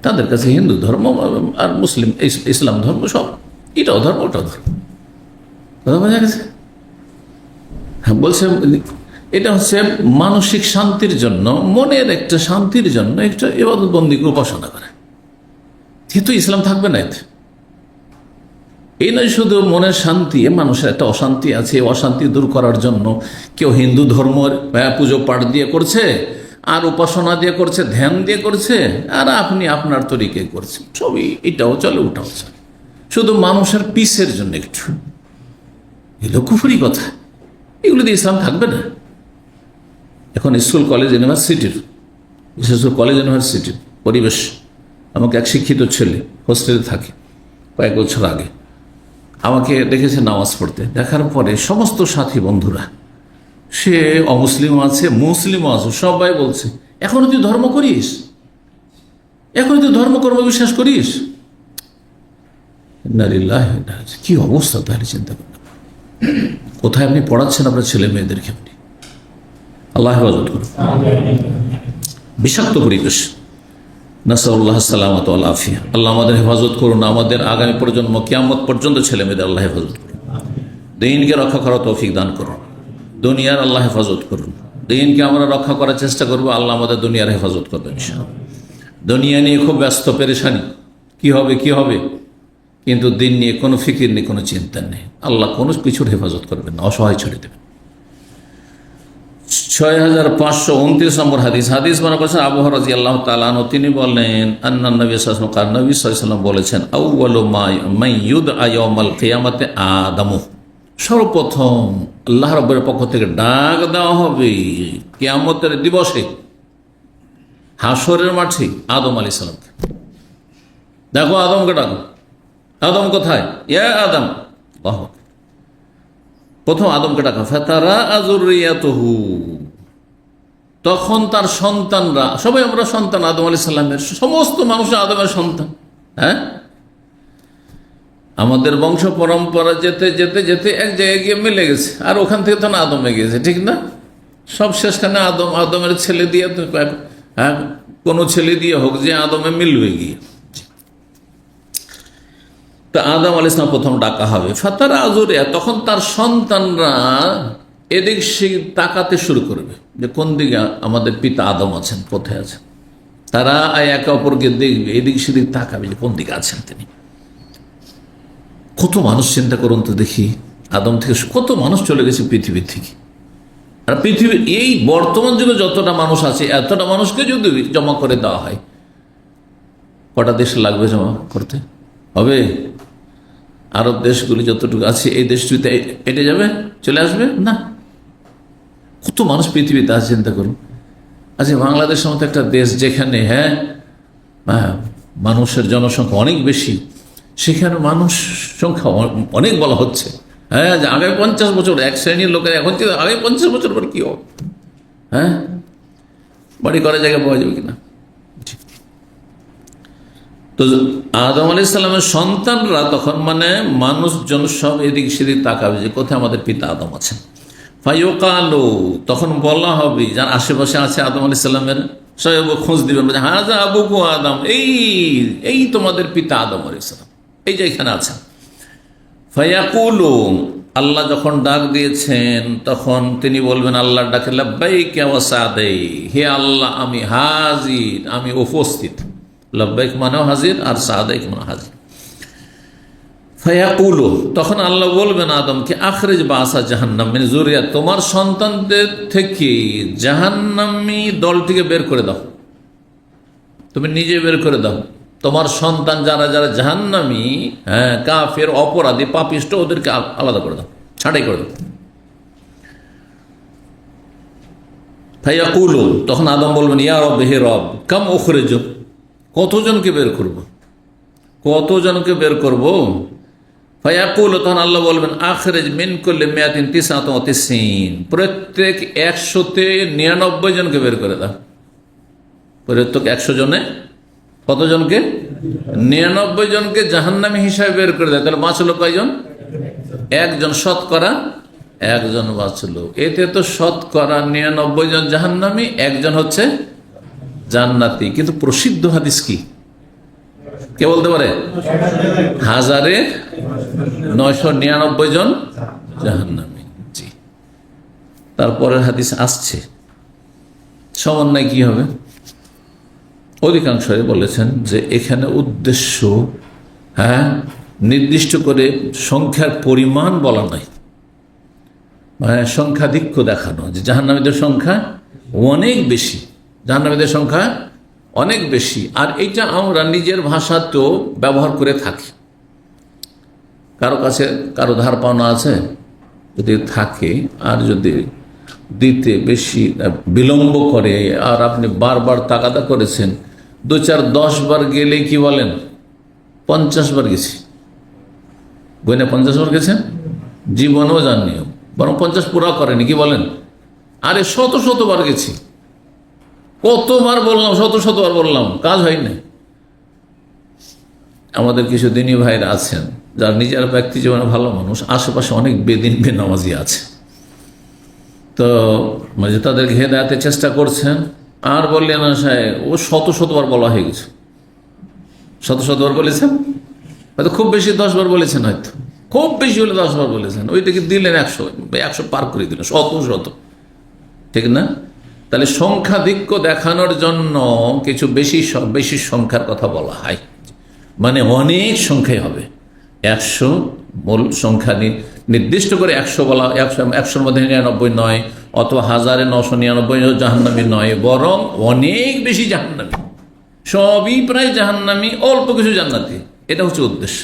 তাদের কাছে হিন্দু ধর্ম আর মুসলিম ইসলাম ধর্ম সব, এটাও ধর্ম ওটাও ধর্ম। কথা বোঝা গেছে? হ্যাঁ, বলছে এটা হচ্ছে মানসিক শান্তির জন্য, মনের একটা শান্তির জন্য একটা ইবাদত বন্দিকে উপাসনা করে, কিন্তু ইসলাম থাকবে না এতে। এই নয় শুধু মনের শান্তি, মানুষের একটা অশান্তি আছে, অশান্তি দূর করার জন্য কেউ হিন্দু ধর্মের পুজো পাঠ দিয়ে করছে, আর উপাসনা দিয়ে করছে, ধ্যান দিয়ে করছে, আর আপনি আপনার তরিকে করছেন, সবই এটাও চলে ওটাও চলে, শুধু মানুষের পিসের জন্য একটু। এগুলো কুফরি কথা, এগুলো দিয়ে ইসলাম থাকবে না। এখন স্কুল কলেজ ইউনিভার্সিটির, বিশেষ করে কলেজ ইউনিভার্সিটির পরিবেশ, আমাকে এক শিক্ষিত ছেলে হোস্টেলে থাকে, কয়েক বছর আগে আমাকে দেখেছে নামাজ পড়তে, দেখার পরে সমস্ত সাথী বন্ধুরা, সে অমুসলিমও আছে মুসলিমও আছে, সবাই বলছে এখনো তুই ধর্ম করিস, এখনো তুই ধর্মকর্ম বিশ্বাস করিস। কি অবস্থা তাহলে চিন্তা করেন, কোথায় আপনি পড়াচ্ছেন আপনার ছেলে মেয়েদেরকে? আপনি আল্লাহ হেফাজত করুন। বিষাক্ত পরিবেশ, নাসাউল্লাহ সালামত ওয়াল আফিয়া। আল্লাহ আমাদের হেফাজত করুন, আমাদের আগামী প্রজন্ম কিয়ামত পর্যন্ত ছেলে মেয়েদের আল্লাহ হেফাজত করুন, দিনকে রক্ষা করার তৌফিক দান করুন, দুনিয়ার আল্লাহ হেফাজত করুন। দিনকে আমরা রক্ষা করার চেষ্টা করবো, আল্লাহ আমাদের দুনিয়ার হেফাজত করবেন ইনশাআল্লাহ। দুনিয়া নিয়ে খুব ব্যস্ত, পেরেশানি, কি হবে, কিন্তু দিন নিয়ে কোনো ফিকির নেই, কোনো চিন্তা নেই। আল্লাহ কোনো কিছুর হেফাজত করবেন না, অসহায় ছেড়ে দেবেন। 6529 নম্বর হাদিস বর্ণনা করেছেন আবু হুরায়রা রাদিয়াল্লাহু তাআলা আনহু। তিনি বলেন আন্নান নবী সাল্লাল্লাহু আলাইহি ওয়াসাল্লাম বলেছেন, আউয়ালু মা ইউদআ ইয়াউমাল কিয়ামাতি আদামু, সর্বপ্রথম আল্লাহ রাব্বুল পক্ষ থেকে ডাক দেওয়া হবে কিয়ামতের দিবসে, হাসরের মাঠে আদম আলাইহিস সালামকে। দেখো আদমকে ডাকো, আদম কোথায়? ইয়া আদম, বাহ, প্রথম আদমকে ডাকা। ফাতারা আযুররিয়াতুহু, তখন তার সন্তানরা, সবাই আমরা সন্তান আদম আলাইহিস সালামের, সমস্ত মানুষ আদমের সন্তান। হ্যাঁ, আমাদের বংশ পরম্পরা যেতে যেতে যেতে এক জায়গায় গিয়ে মিলে গেছে, আর ওখান থেকে তো না আদমে গিয়েছে, ঠিক না? সব শেষখানে আদমের ছেলে দিয়ে, হ্যাঁ, কোনো ছেলে দিয়ে হোক যে আদমে মিলবে গিয়ে। তা আদম আলাইহিস সালাম প্রথম ডাকা হবে। ফাতারা আযুরিয়া, তখন তার সন্তানরা এদিক সেদিক তাকাতে শুরু করবে, যে কোন দিকে আমাদের পিতা আদম আছেন, কোথায় আছেন। তারা একে অপরকে দেখবে, এদিক সেদিক তাকাবে যে কোন দিকে আছেন তিনি। কত মানুষ চিন্তা করুন তো দেখি, আদম থেকে কত মানুষ চলে গেছে পৃথিবীর থেকে। আর পৃথিবীর এই বর্তমান যুগে যতটা মানুষ আছে, এতটা মানুষকে যদি জমা করে দেওয়া হয়, কটা দেশ লাগবে জমা করতে? হবে? আরব দেশগুলি যতটুকু আছে, এই দেশটিতে এটে যাবে, চলে আসবে না? কত মানুষ পৃথিবীতে আছে চিন্তা করুন। আচ্ছা, বাংলাদেশের মতো একটা দেশ যেখানে মানুষের জনসংখ্যা অনেক বেশি, সেখানে মানুষ সংখ্যা অনেক বলা হচ্ছে। হ্যাঁ, আগামী 50 বছর এক শ্রেণীর লোকের এখন আগামী 50 বছর পর কি হবে? হ্যাঁ, বাড়ি করার জায়গা পাওয়া যাবে কিনা? তো আদম আলাইহিস সালামের সন্তানরা তখন মানুষজন সব এদিক সেদিক তাকাবে যে কোথায় আমাদের পিতা আদম আছেন। ফায়ুকালু, তখন বলা হবে যার আশেপাশে আছে আদম আলাইহিস সালামের, সবাই খোঁজ দিবেন, হাযা আবুকু আদম, এই তোমাদের পিতা আদম আলাইহিস সালাম, এই যে এখানে আছেন। ফায়াকুলু, আল্লাহ যখন ডাক দিয়েছেন তখন তিনি বলবেন আল্লাহর ডাকে, লাব্বাইকা ওয়া সাদাই, হে আল্লাহ আমি হাজির, আমি উপস্থিত। লাব্বাইক মানেও হাজির, আর সাদাইক মানে হাজির। ফায়াকুলু, তখন আল্লাহ বলবেন আদমকে, আখরিজ বাসা জাহান্নাম মিন যুরিয়া, তোমার সন্তানদের থেকে জাহান্নামী দলটিকে বের করে দাও, তুমি নিজে বের করে দাও। তোমার সন্তান যারা যারা জাহান্নামী, হ্যাঁ, কাফের, অপরাধী, পাপিষ্ট, ওদেরকে আলাদা করে দাও, ছাঁটাই করে দাও। ফায়াকুলু, তখন আদম বলবেন, ইয়া রব, হে রব, কাম উখরিজু, কতজনকে বের করব, কতজনকে বের করব? ফায়াকুল, তখন আল্লাহ বলবেন আখরিজ মিন কুল্লি মিয়াতিন তিসআতান ওয়া তিসঈন, প্রত্যেক 100-তে 99 জনকে বের করে দাও। প্রত্যেক 100 জনে কতজনকে? 99 জনকে জাহান্নামী হিসাবে বের করে দেয়। তাহলে বাঁচলো কয়জন? একজন। শতকরা একজন বাঁচলো। এতে তো শতকরা 99 জন জাহান্নামী, একজন হচ্ছে জান্নাতি। কিন্তু প্রসিদ্ধ হাদিস কি? কে বলতে পারে? 1999 জন জাহান্নামী। জি, তারপরের হাদিস আসছে। সমন্বয় কি হবে? অধিকাংশই বলেছেন যে এখানে উদ্দেশ্য নির্দিষ্ট করে সংখ্যার পরিমাণ বলা নাই, সংখ্যাধিক্য দেখানো, যে জাহান্নামীদের সংখ্যা অনেক বেশি, জাহান্নামীদের সংখ্যা অনেক বেশি। আর এইটা আমরা নিজের ভাষাতেও ব্যবহার করে থাকি। কারো কাছে কারো ধার পাওনা আছে, যদি থাকে আর যদি দিতে বেশি বিলম্ব করে আর আপনি বারবার তাগাদা করেছেন, 2-4-10 বার গেলে কি বলেন? 50 বার গেছি, বইনে 50 বার গেছেন, জীবনেও জাননি, বরং 50 পুরা করেনি, কি বলেন? আরে শত বার গেছি, কতবার বললাম, শতবার বললাম, কাজ হয় না। আমাদের কিছু দিনী ভাইরা আছেন যার নিজের ব্যক্তি জীবনে ভালো মানুষ, আশেপাশে অনেক বেদিন বেনামাজি আছে, তো মানে তাদেরকে হেদায়েতের চেষ্টা করছেন, আর বললেন না সাহেব ও শতবার বলা হয়ে গেছে। শতবার বলেছেন, হয়তো খুব বেশি 10 বার বলেছেন, হয়তো খুব বেশি হলে 10 বার বলেছেন, ওইটাকে দিলেন 100 পার করে দিলেন, শত, ঠিক না? তাহলে সংখ্যাধিক্য দেখানোর জন্য কিছু বেশি সংখ্যার কথা বলা হয়, মানে অনেক সংখ্যাই হবে। 100 মূল সংখ্যা নির্দিষ্ট করে 100 বলা, 100-র মধ্যে 99 নয়, অথবা 1999 জাহান্নামী নয়, বরং অনেক বেশি জাহান্নামী, সবই প্রায় জাহান্নামী, অল্প কিছু জান্নাতি। এটা হচ্ছে উদ্দেশ্য।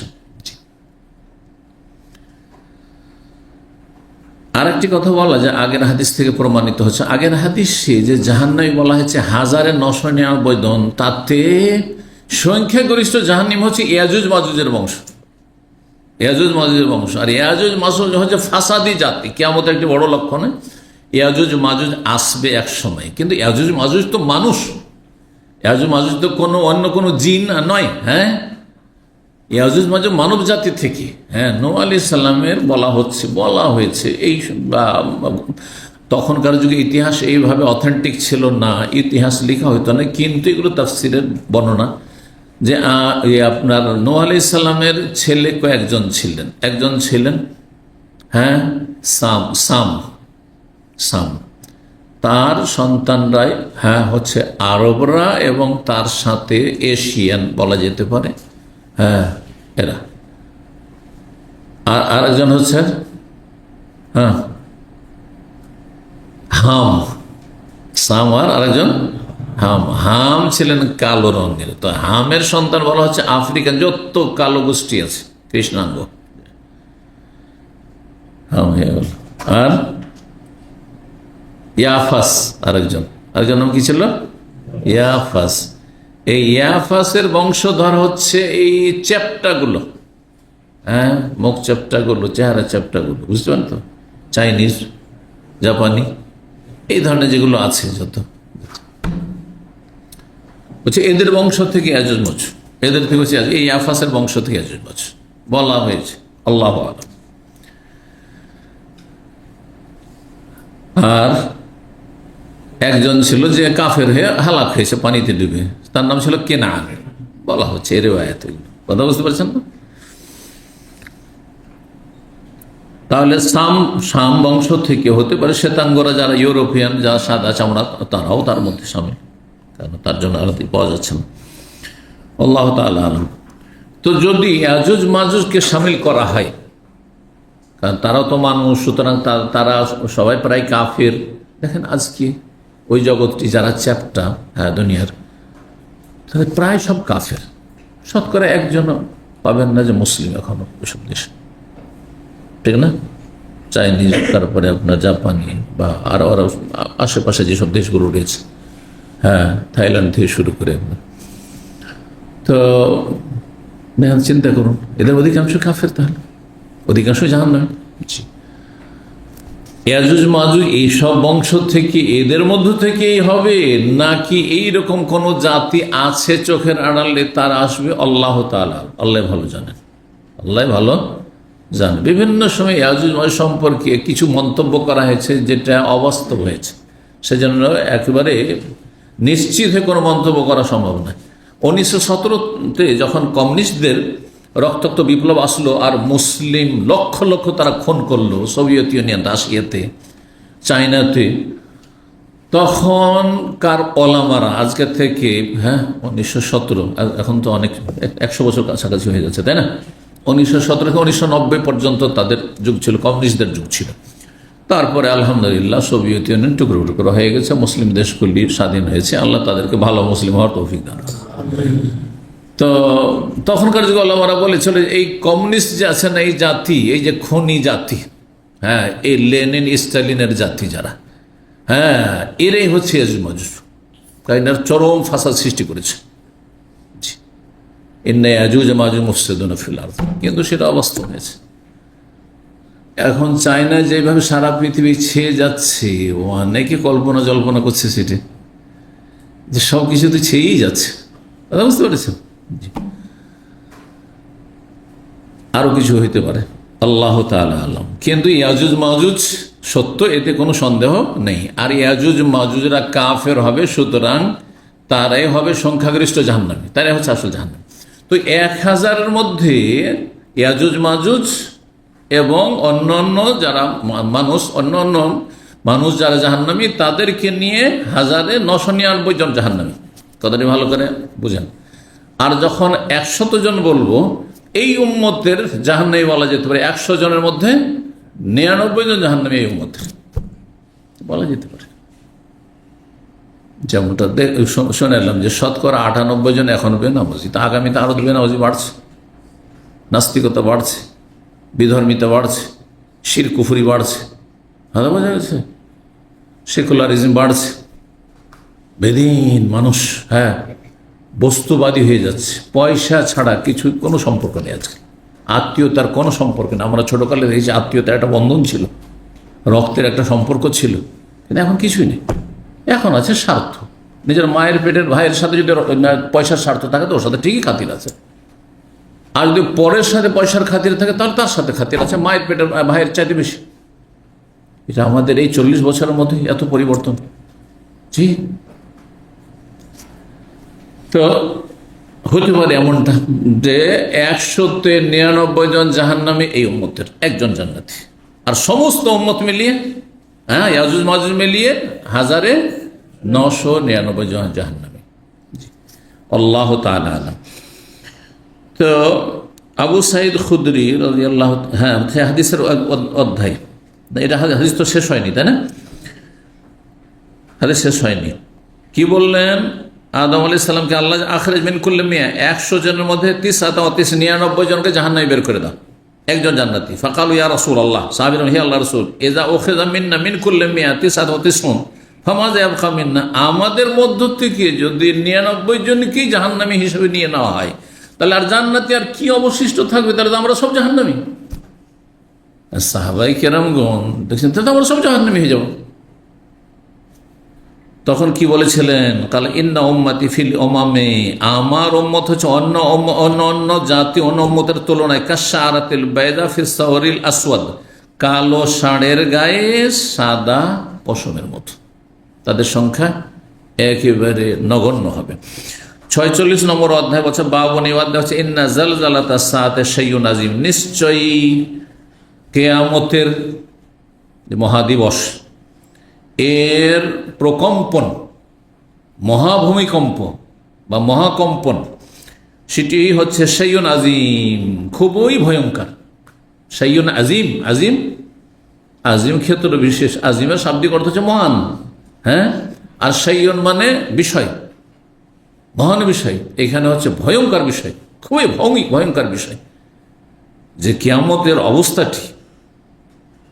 আর একটি কথা বলা যায়, আগের হাদিস থেকে প্রমাণিত হচ্ছে, আগের হাদিসে যে জাহান্নামী বলা হয়েছে 1999 জন, তাতে সংখ্যাগরিষ্ঠ জাহান্নামী হচ্ছে ইয়াজুজ মাজুজের বংশ, ইয়াজুজ মাজুজের বংশ। আর ইয়াজুজ মাজুজ হচ্ছে ফাসাদি জাতি, কিয়ামতের একটি বড় লক্ষণ। ইয়াজুজ মাজুজ আসবে এক সময়, কিন্তু ইয়াজুজ মাজুজ তো মানুষ, ইয়াজুজ মাজুজ তো অন্য কোনো জিন নয়। ইয়াজুজ মাজুজ মানব জাতি থেকে। নূহ আলাইহিস সালামের বলা হয়েছে এই তখনকার যুগে ইতিহাস এইভাবে অথেন্টিক ছিল না, ইতিহাস লেখা হইতো না, কিন্তু এগুলো তাফসিরের বর্ণনা যে আপনার নূহ আলাইহিস সালামের ছেলে কয়েকজন ছিলেন, একজন ছিলেন সাম, তার সন্তানরাই হচ্ছে আরবরা, এবং তার সাথে এশিয়ান বলা যেতে পারে, এরা। আর আরেকজন হচ্ছে হাম, সাম, আর আরেকজন হাম ছিলেন কালো রঙের। তো হামের সন্তান বলা হচ্ছে আফ্রিকান যত কালো গোষ্ঠী আছে, কৃষ্ণাঙ্গ। আর ইয়াফাস আরেকজন নাম কি ছিল? ইয়াফাস। এই ইয়াফাসের বংশধর হচ্ছে এই চ্যাপ্টাগুলো, মুখ চ্যাপ্টাগুলো, চেহারা চ্যাপ্টাগুলো, বুঝতে পারেন তো? চাইনিজ, জাপানি, এই ধরনের যেগুলো আছে যত, বলছে এদের বংশ থেকে ইয়াজুজ মাজুজ, এদের থেকে হচ্ছে এই ইয়াফাসের বংশ থেকে ইয়াজুজ মাজুজ বলা হয়েছে, আল্লাহু আ'লাম। আর একজন ছিল যে কাফের হয়ে হালাক হয়েছে, পানিতে ডুবে, তার নাম ছিল কেনান, বলা হচ্ছে এর রিওয়ায়াতে। কথা বুঝতে পারছেন না? তাহলে সাম বংশ থেকে হতে পারে শ্বেতাঙ্গরা, যারা ইউরোপিয়ান, যারা সাদা চামড়া, তারাও তার মধ্যে সামিল, কারণ তার জন্য আলাদা পাওয়া যাচ্ছে না। আল্লাহ তাআলা আ'লাম। তো যদি ইয়াজুজ মাজুজকে সামিল করা হয়, কারণ তারাও তো মানুষ, সুতরাং তারা সবাই প্রায় কাফের। দেখেন আজকে ওই জগৎটি যারা চ্যাপ্টা দুনিয়ার, তাদের প্রায় সব কাফের, শতকরা একজনও পাবেন না যে মুসলিম এখনো ওইসব দেশে, ঠিক না? চাইনিজ, তারপরে আপনার জাপানি, বা আরো আশেপাশে যেসব দেশগুলো রয়েছে, থাইল্যান্ড থেকে শুরু করে। তো না, চিন্তা করুন, এদের অধিকাংশ কাফের, তাহলে অধিকাংশ জাহান্নামী। ইয়াজুজ মাজুজ এইসব বংশ থেকে, এদের মধ্য থেকেই হবে, নাকি এইরকম কোন জাতি আছে চোখের আড়ালে তারা আসবে? আল্লাহ তাআলা, আল্লাহ ভালো জানেন, আল্লাহ ভালো জানেন। বিভিন্ন সময় ইয়াজুজ মাজুজ সম্পর্কে কিছু মন্তব্য করা হয়েছে যেটা অবাস্তব হয়েছে, সেজন্য একেবারে নিশ্চিত হয়ে কোনো মন্তব্য করা সম্ভব নয়। 1917-তে যখন কমিউনিস্টদের রক্তাক্ত বিপ্লব আসলো আর মুসলিম লক্ষ লক্ষ তারা খুন করলো সোভিয়েত ইউনিয়ন, রাশিয়াতে, চায়নাতে, তখনকার ওলামারা আজকে থেকে 1917, এখন তো অনেক 100 বছর কাছাকাছি হয়ে যাচ্ছে, তাই না? 1917 থেকে 1990 পর্যন্ত তাদের যুগ ছিল, কমিউনিস্টদের যুগ ছিল। তারপরে আলহামদুলিল্লাহ সোভিয়েত ইউনিয়ন টুকরো টুকরো হয়ে গেছে, মুসলিম দেশগুলি স্বাধীন হয়েছে, আল্লাহ তাদেরকে ভালো মুসলিম হওয়ার তৌফিক দান। তো তখনকার যুগে ওলামারা বলেছিল এই কমিউনিস্ট যে আছে না, এই জাতি, এই যে খনি জাতি, এই লেনিন স্টালিনের জাতি যারা, এরাই হচ্ছে ইয়াজুজ মাজুজ, কারণ চরম ফাসাদ সৃষ্টি করেছে। ইন্না ইয়াজুজ মাজুজ মুফসিদুনা ফিল আরদ, কিন্তু সেটা অবাস্তব হয়েছে। এখন চায়না যেভাবে সারা পৃথিবী ছেয়ে যাচ্ছে, অনেকে কল্পনা জল্পনা করছে সেটা, যে সব কিছু তো ছেয়েই যাচ্ছে, কথা বুঝতে পেরেছেন? আরো কিছু হইতে পারে, আল্লাহ তাআলা আলাম। কিন্তু ইয়াজুজ মাজুজ সত্য, এতে কোনো সন্দেহ নেই। আর ইয়াজুজ মাজুজরা কাফের হবে, সুতরাং তারাই হবে সংখ্যাগরিষ্ঠ জাহান্নামী, তারাই হচ্ছে আসল জাহান্নামী। তো 1000-এর মধ্যে ইয়াজুজ মাজুজ এবং অন্যান্য যারা মানুষ যারা জাহান্নামী, তাদেরকে নিয়ে 1999 জন জাহান্নামী। কথাটি ভালো করে বুঝেন। আর যখন 100 জন বলবো, এই উম্মতের জাহান্নামী বলা যেতে পারে 100 জনের মধ্যে 99 জন জাহান্নামী এই উম্মতের বলা যেতে পারে। যেমনটা শুনে এলাম যে 98 জন এখন বেনামাজি, তা আগামীতে আরো বেনামাজি বাড়ছে, নাস্তিকতা বাড়ছে, বিধর্মিতা বাড়ছে, শিরক কুফরি বাড়ছে, বোঝা গেছে, সেকুলারিজম বাড়ছে, বেদিন মানুষ বস্তুবাদী হয়ে যাচ্ছে, পয়সা ছাড়া কিছু কোনো সম্পর্ক নেই আজকে, আত্মীয়তার কোনো সম্পর্ক নেই। আমরা ছোটকালে দেখেছি আত্মীয়তার একটা বন্ধন ছিল, রক্তের একটা সম্পর্ক ছিল, কিন্তু এখন কিছুই নেই। এখন আছে স্বার্থ। নিজের মায়ের পেটের ভাইয়ের সাথে যদি পয়সার স্বার্থ থাকে তো ওর সাথে ঠিকই খাতির আছে, আর যদি পরের সাথে পয়সার খাতির থাকে তাহলে তার সাথে খাতির আছে, মায়ের পেটের ভাইয়ের চাইতে বেশি। এটা আমাদের এই 40 বছরের মধ্যে এত পরিবর্তন। জি, তো হতে পারে এমনটা যে 199 জন জাহান্নামী এই উম্মতের, একজন জান্নাতি, আর সমস্ত উম্মত মিলিয়ে ইয়াজুজ মাজুজ মিলিয়ে 1999 জন জাহান্নামী। আল্লাহ তাআলা আলাম। তো আবু সাঈদ খুদরি রাদিয়াল্লাহু, হাদিসের অধ্যায়, এটা হাদিস তো শেষ হয়নি, তাই না? হাদিস শেষ হয়নি। কি বললেন? আদম আলাইহিস সালামকে আল্লাহ আখরাজ মিন কুল্লি মিয়া, 100 জনের মধ্যে 99 জনকে জাহান্নামে বের করে দাও, একজন জান্নাতি। ফাকালু ইয়া রাসূলুল্লাহ, সাহাবীরা, হে আল্লাহর রাসূল, ইযা উখিযা মিন্না মিন কুল্লি মিয়া 99 ফামাযা ইয়াবকা মিন্না, আমাদের মধ্য থেকে যদি 99 জনকেই জাহান্নামী হিসেবে নিয়ে নেওয়া হয়, তাহলে আর জান্নাতি আর কি অবশিষ্ট থাকবে? তাহলে তো আমরা সব জাহান্নামী। সাহাবায়ে কেরামগণ দেখছেন, তাহলে আমরা সব জাহান্নামী হয়ে যাব। তখন কি বলেছিলেন? কাল ইন্না উম্মতি ফিল উমামে, আমার উম্মত হচ্ছে অন্য জাতি, অন্য উম্মতের তুলনায় কাশআরাতিল বাইদা ফিস সাওরিল আসওয়াদ, কালো ষাঁড়ের গায়ে সাদা পশমের মতো, তাদের সংখ্যা একেবারে নগণ্য হবে। 46 নম্বর অধ্যায় বলছে, বাবুন, এই অধ্যায় হচ্ছে ইন্না জালজালাতা সাআতে শাইউন আযীম, নিশ্চয়ই কিয়ামতের মহাদিবস, এর প্রকম্পন, মহাভূমিকম্প বা মহাকম্পন, সেটি হচ্ছে শাইউন আযীম, খুবই ভয়ঙ্কর। শাইউন আযীম, আযীম আজিম ক্ষেত্র বিশেষ, আজিমের শাব্দিক অর্থ হচ্ছে মহান, আর শাইউন মানে বিষয়, মহান বিষয়। এখানে হচ্ছে ভয়ঙ্কর বিষয়, খুবই ভয়ঙ্কর বিষয়, যে কিয়ামতের অবস্থাটি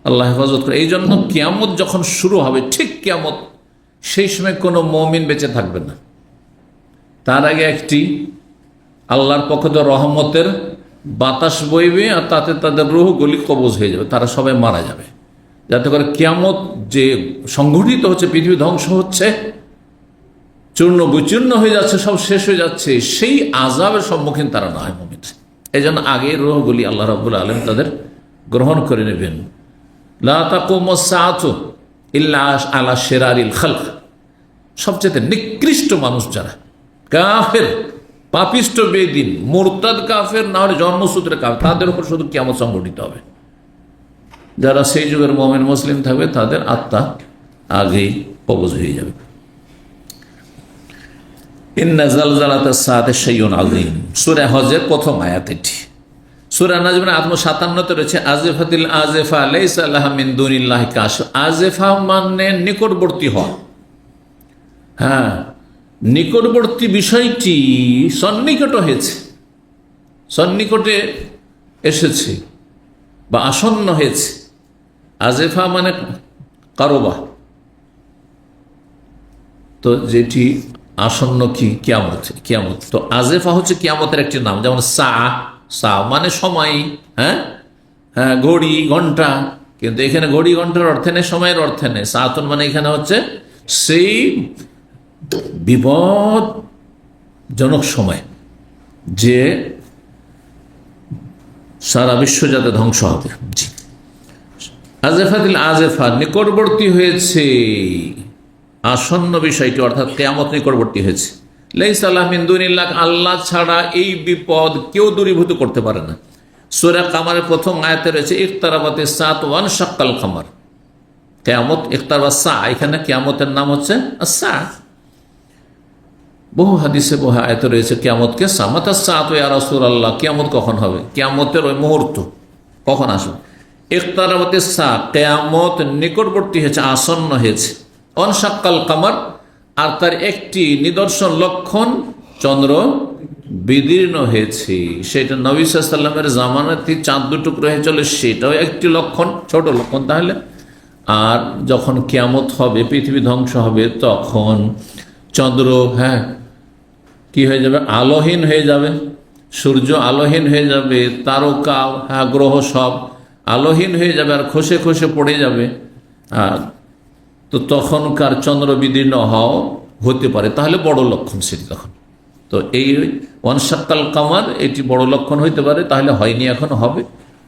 আল্লাহ হেফাজত করে। এই জন্য কিয়ামত যখন শুরু হবে, ঠিক কিয়ামত, সেই সময় কোনো মুমিন বেঁচে থাকবে না। তার আগে একটি আল্লাহর পক্ষ থেকে রহমতের বাতাস বইবে আর তাতে তাদের রূহগুলি কবজ হয়ে যাবে, তারা সবাই মারা যাবে। যাতে করে কিয়ামত যে সংঘটিত হচ্ছে, পৃথিবী ধ্বংস হচ্ছে, চূর্ণ বিচূর্ণ হয়ে যাচ্ছে, সব শেষ হয়ে যাচ্ছে, সেই আযাবের সম্মুখীন তারা না হয় মুমিন। এই জন্য আগে রূহগুলি আল্লাহ রাব্বুল আলামিন তাদের গ্রহণ করে নেবেন। লা তাকুমু সাআতু ইল্লা আলা শিরারিল খালক, সবচেয়ে নিকৃষ্ট মানুষ যারা কাফের, পাপিষ্ট, বেদিন, মুরতাদ কাফের, না হলে জন্মসূত্রে কাফের, তাদের উপর শুধু কিয়ামত সংঘটিত হবে। যারা সেই যুগের মুমিন মুসলিম থাকবে তাদের আত্মা আগেই কবজ হয়ে যাবে। ইন্না জালজালাতাস সাআতি শাইউন আযীম, সূরা হজের প্রথম আয়াত এটি। সূরা নাজমের 57 রয়েছে আজিফাতিল আজিফা লাইসা লাহা মিন দুনিল্লাহি কাশিফ। আজিফা মানে নিকটবর্তী হওয়া। হ্যাঁ, নিকটবর্তী বিষয়টি সন্নিকট হয়েছে, সন্নিকটে এসেছে বা আসন্ন হয়েছে। আজিফা মানে কারবা, তো যেটি আসন্ন কি কিয়ামত, কিয়ামত। তো আজিফা হচ্ছে কিয়ামতের একটি নাম, যেমন সা মানে সময়, হ্যাঁ হ্যাঁ, ঘড়ি ঘন্টা, কিন্তু এখানে ঘড়ি ঘন্টার অর্থে নেই, সময়ের অর্থে নেই। সাআতুন মানে এখানে হচ্ছে সেই বিপদজনক সময় যে সারা বিশ্ব যাতে ধ্বংস হবে। জি, আজিফাতিল আজিফা, নিকটবর্তী হয়েছে আসন্ন বিষয়টি, অর্থাৎ কিয়ামত নিকটবর্তী হয়েছে। লাইসা লাহা মিন দুনিল্লাহ, আল্লাহ ছাড়া এই বিপদ কেউ দূরীভূত করতে পারে না। সূরা কামারের প্রথম আয়াতে রয়েছে ইকতারাবাতিস সাআতু ওয়ানশাক্কাল কামার, কিয়ামত ইকতারাবাস সা, এখানে কিয়ামতের নাম হচ্ছে আস-সা। বহু হাদিসে বহু আয়াতে রয়েছে কিয়ামতকে সামাতাস সাআতু ইয়া রাসূলুল্লাহ, কিয়ামত কখন হবে, কিয়ামতের ওই মুহূর্ত কখন আসবে। ইকতারাবাতিস সা, কিয়ামত নিকটবর্তী হয়েছে, আসন্ন হয়েছে। ওয়ানশাক্কাল কামার, আর তার একটি নিদর্শন লক্ষণ, চন্দ্র বিদীর্ণ হয়েছে। সেটা নবী সাল্লাল্লাহু আলাইহি ওয়াসাল্লামের জামানাতে চাঁদ দুটুকরো হয়ে চলে, সেটাও একটি লক্ষণ, ছোট লক্ষণ তাহলে। আর যখন কিয়ামত হবে, পৃথিবী ধ্বংস হবে, তখন চন্দ্র কি হয়ে যাবে, আলোহীন হয়ে যাবে, সূর্য আলোহীন হয়ে যাবে, তারকা গ্রহ সব আলোহীন হয়ে যাবে আর খসে খসে পড়ে যাবে। তো তখনকার চন্দ্র বিদীর্ণ হওয়া হতে পারে, তাহলে বড় লক্ষণ সেটি তখন। তো এই ওয়ানশাক্কাল কামার এটি বড় লক্ষণ হইতে পারে, তাহলে হয়নি, এখন হবে।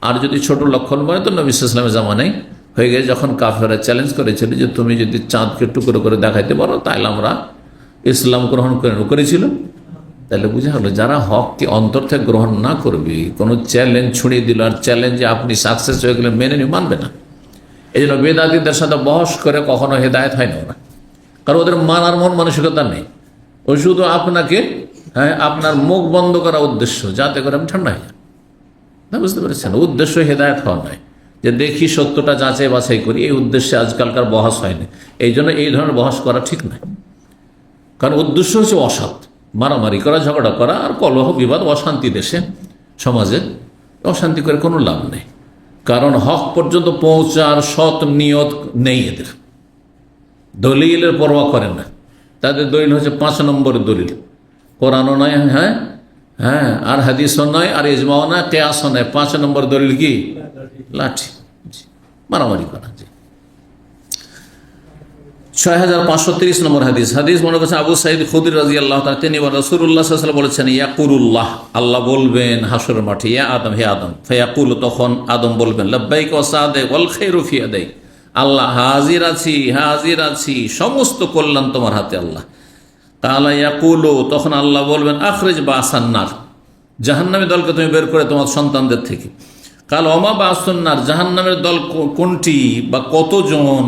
আর যদি ছোট লক্ষণ বলে তো নবী সাল্লাল্লাহু আলাইহি ওয়াসাল্লামের জামানায় হয়ে গেছে, যখন কাফেররা চ্যালেঞ্জ করেছিল যে তুমি যদি চাঁদকে টুকরো করে দেখাইতে পারো তাহলে আমরা ইসলাম গ্রহণ করেছিল। তাহলে বোঝা হলো যারা হককে অন্তর থেকে গ্রহণ না করবে, কোনো চ্যালেঞ্জ ছুড়িয়ে দিল আর চ্যালেঞ্জে আপনি সাকসেস হয়ে গেলে মেনে নিয়ে মানবে না। এই জন্য বেদাতীদের সাথে বহস করে কখনো হেদায়েত হয় না ওরা, কারণ ওদের মানার মন মানসিকতা নেই। ও শুধু আপনাকে আপনার মুখ বন্ধ করা উদ্দেশ্য, যাতে করে আমি ঠান্ডা হয়ে যাই। না, বুঝতে পেরেছেন? উদ্দেশ্য হেদায়েত হওয়া নয়, যে দেখি সত্যটা যাচাই বাছাই করি, এই উদ্দেশ্যে আজকালকার বহস হয়নি। এই জন্য এই ধরনের বহস করা ঠিক নয়, কারণ উদ্দেশ্য হচ্ছে অসৎ, মারামারি করা, ঝগড়া করা আর কলহ বিবাদ, অশান্তি দেশে সমাজে, অশান্তি করে কোনো লাভ নেই। কারণ হক পর্যন্ত পৌঁছার সৎ নিয়ত নেই এদের, দলিলের পরোয়া করে না। তাদের দলিল হচ্ছে 5 নম্বরের দলিল, কোরআনও নয়, আর হাদিসও নয়, আর ইজমাও নয়, কিয়াসও নয়। 5 নম্বর দলিল কি? লাঠি, মারামারি করা। 6530 নম্বর হাদিস মনে করছে আবু সাঈদ খুদরি রাদিয়াল্লাহু তাআলা, তিনি রাসূলুল্লাহ সাল্লাল্লাহু আলাইহি ওয়াসাল্লাম বলেছেন, ইয়াকুলুল্লাহ, আল্লাহ বলবেন হাসরের মাঠে, ইয়া আদম, হে আদম, ফায়াকুলু, তখন আদম বলবেন, লাব্বাইক ওয়া সাদাক ওয়াল খায়রু ফি ইয়াদাইক, আল্লাহ হাজির আছি, হাজির আছি, সমস্ত কল্যাণ তোমার হাতে আল্লাহ। তাআলা ইয়াকুলু, তখন আল্লাহ বলবেন, আখরিজ বাসান নার, জাহান্নামী দলকে তুমি বের করে তোমার সন্তানদের থেকে। কাল ওমা বাসুন নার, জাহান্নামের দল কোনটি বা কতজন?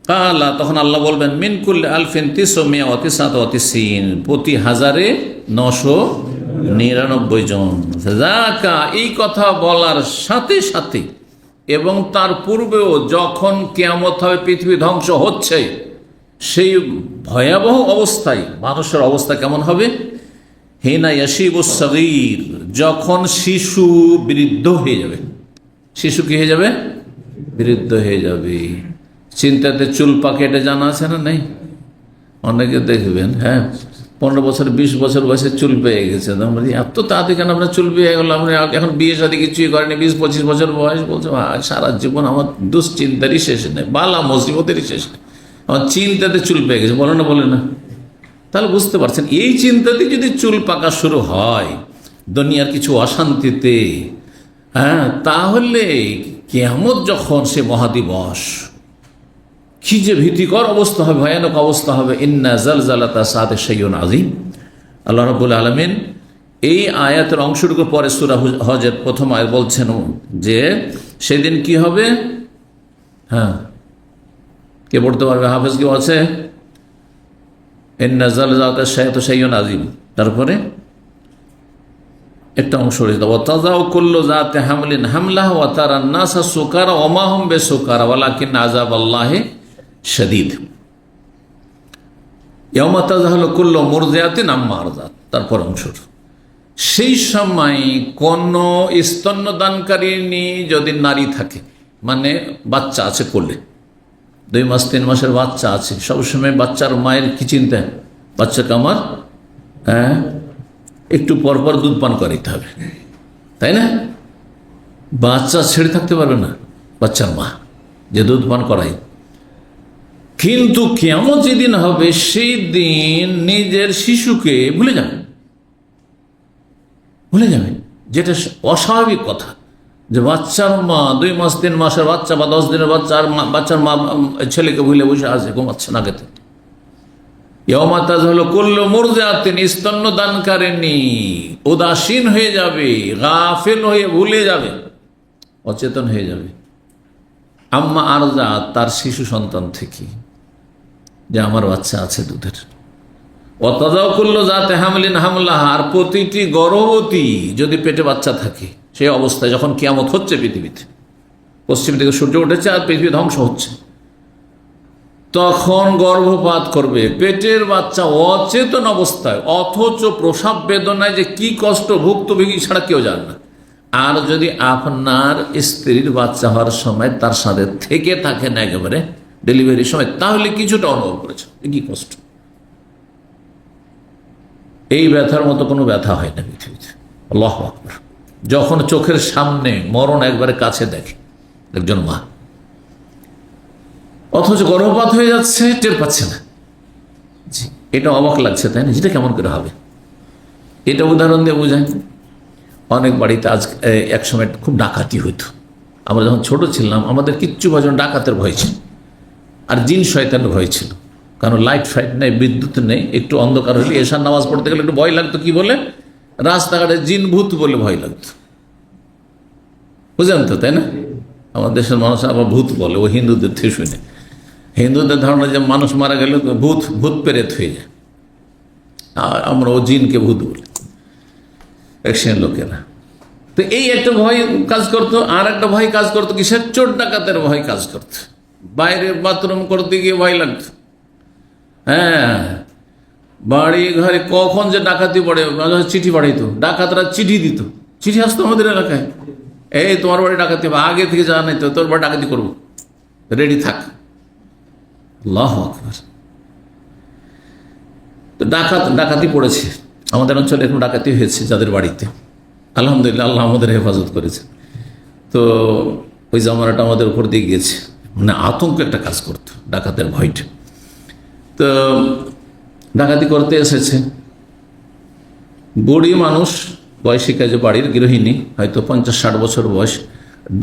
কালা, তখন আল্লাহ বলবেন, মিন কুল্লি আলফিন 999, প্রতি 1099 জন। যাকা, এই কথা বলার সাথে সাথে এবং তার পূর্বেও যখন কিয়ামত হবে, পৃথিবী ধ্বংস হচ্ছে, সেই ভয়াবহ অবস্থায় মানুষের অবস্থা কেমন হবে? হিনা ইয়াশিবুস সাগীর, যখন শিশু বৃদ্ধ হয়ে যাবে। শিশু কি হয়ে যাবে? বৃদ্ধ হয়ে যাবে। চিন্তাতে চুল পাকে, এটা জানা আছে না? নেই? অনেকে দেখবেন 15 বছর 20 বছর বয়সে চুল পেয়ে গেছে। এত তাড়াতাড়ি কেন আপনার চুল পেয়ে গেল, আপনি এখন বিয়ে শাদী কিছুই করেনি, 20-25 বছর বয়স। বলছে সারা জীবন আমার দুশ্চিন্তারই শেষ নেই, বালা মুসিবতেরই শেষ নেই, আমার চিন্তাতে চুল পেয়ে গেছে। বলে না, বলে না? তাহলে বুঝতে পারছেন, এই চিন্তাতে যদি চুল পাকা শুরু হয় দুনিয়ার কিছু অশান্তিতে, হ্যাঁ, তাহলে কিয়ামত যখন সে মহাদিবস, কি যে ভীতিকর অবস্থা হবে, ভয়ানক অবস্থা হবে। ইন্না জালজালাতা সাআতি শাইউন আযীম। আল্লাহ রাব্বুল আলামিন এই আয়াতের অংশটুকু পরে সূরা হজের প্রথম আয়াত বলছেন যে সেদিন কি হবে। হ্যাঁ, কে পড়তে পারবে? হাফেজ কেউ আছে? ইন্না জালজালাতা সাআতি শাইউন আযীম, তারপরে একটা অংশ রয়েছে, ওয়াতাযাউ কুল্লু যাতি হামলিন হামলাহা ওয়া তারান নাসা সুকারা ওয়া মা হুম বিসুকারা ওয়ালাকিন আযাবাল্লাহি শাদীদ। ইয়াওমা তাযহালু কুল্লু মুরদিআতিন আম্মা আরদাত। তারপর অংশ, সেই সময় কোন স্তন্যদানকারিণী যদি নারী থাকে, মানে বাচ্চা আছে কোলে, 2 মাস 3 মাসের বাচ্চা আছে, সবসময় বাচ্চার মায়ের কি চিন্তা, বাচ্চাকে আমার একটু পরপর দুধ পান করাইতে হবে, তাই না? বাচ্চা ছেড়ে থাকতে পারবে না বাচ্চার মা, যে দুধ পান করাই। কিন্তু কিয়ামত যেদিন হবে সেই দিন নিজের শিশুকে ভুলে যাবে, ভুলে যাবে, যেটা অস্বাভাবিক কথা। যে বাচ্চার মা, 2 মাস 3 মাসের বাচ্চা বা 10 দিনের বাচ্চা, আর বাচ্চার মা ছেলেকে ভুলে বসে আছে, ঘুমাচ্ছে না খেতে। ইয়াওমা তাযহালু কুল্লু মুরদিআতিন, স্তন্যদানকারিণী উদাসীন হয়ে যাবে, গাফিল হয়ে ভুলে যাবে, অচেতন হয়ে যাবে। আম্মা আরদাত, তার শিশু সন্তান থেকে, যে আমার বাচ্চা আছে দুধের। ওয়াতাযাউ কুল্লু যাতি হামলিন হামলাহা, আর প্রতিটি গর্ভবতী যদি পেটে বাচ্চা থাকে, সেই অবস্থায় যখন কিয়ামত হচ্ছে পৃথিবীতে, পশ্চিম দিকে সূর্য উঠেছে আর পৃথিবী ধ্বংস হচ্ছে, তখন গর্ভপাত করবে পেটের বাচ্চা অচেতন অবস্থায়, অথচ প্রসব বেদনায় যে কি কষ্ট ভুক্তভোগী ছাড়া কেউ জানে না। আর যদি আপনার স্ত্রীর বাচ্চা হওয়ার সময় তার সাথে থেকে থাকে না একেবারে ডেলিভারির সময়, তাহলে কিছুটা অনুভব করেছে কি কষ্ট। এই ব্যথার মতো কোনো ব্যথা হয় না পৃথিবীতে। আল্লাহু আকবার। যখন চোখের সামনে মরণ একবারে কাছে দেখে একজন মা, অথচ গর্ভপাত হয়ে যাচ্ছে, টের পাচ্ছে না। জি, এটা অবাক লাগছে, তাই না? যেটা কেমন করে হবে, এটা উদাহরণ দিয়ে বোঝায়। অনেক বাড়িতে আজ এক সময় খুব ডাকাতি হইতো। আমরা যখন ছোট ছিলাম আমাদের কিচ্ছু ভজন ডাকাতের ভয় ছিল, আর জিন শয়তানের ভয় ছিল। কারণ লাইট ফাইট নেই, বিদ্যুৎ নেই, একটু অন্ধকার হলে এশার নামাজ পড়তে গেলে একটু ভয় লাগতো। কি বলে? রাস্তাঘাটে জিন ভূত বলে ভয় লাগতো, বুঝলেন তো, তাই না? আমাদের দেশের মানুষ আবার ভূত বলে, ও হিন্দুদের থেকে শুনে। হিন্দুদের ধারণা যে মানুষ মারা গেলে ভূত ভূত প্রেত হয়ে যায়, আর আমরা ও জিনকে ভূত বলি একশন লোকেরা। তো এই একটা ভয় কাজ করতো, আর একটা ভয় কাজ করতো কিসের? চোর ডাকাতের ভয় কাজ করতো। বাইরে বাথরুম করতে গিয়ে ভয় লাগতো। হ্যাঁ, বাড়ি ঘরে কখন যে ডাকাতি পড়ে, চিঠি পাঠাইতো, ডাকাতরা চিঠি দিত, চিঠি আসতো আমাদের এলাকায়, এই তোমার বাড়ি ডাকাতি হবে, আগে থেকে জানা নাই তো, তোর বাড়ি ডাকাতি করবো, রেডি থাক। আল্লাহু আকবার। তো ডাকাতি পড়েছে আমাদের অঞ্চলে, এখন ডাকাতি হয়েছে যাদের বাড়িতে, আলহামদুলিল্লাহ আল্লাহ আমাদের হেফাজত করেছে। তো ওই জামানাটা আমাদের উপর দিয়ে গিয়েছে, মানে আতঙ্ক একটা কাজ করতো, ডাকাতের ভয়টা। তো ডাকাতি করতে এসেছে বুড়ি মানুষ, বয়সী কাজে বাড়ির গৃহিণী, হয়তো 50-60 বছর বয়স।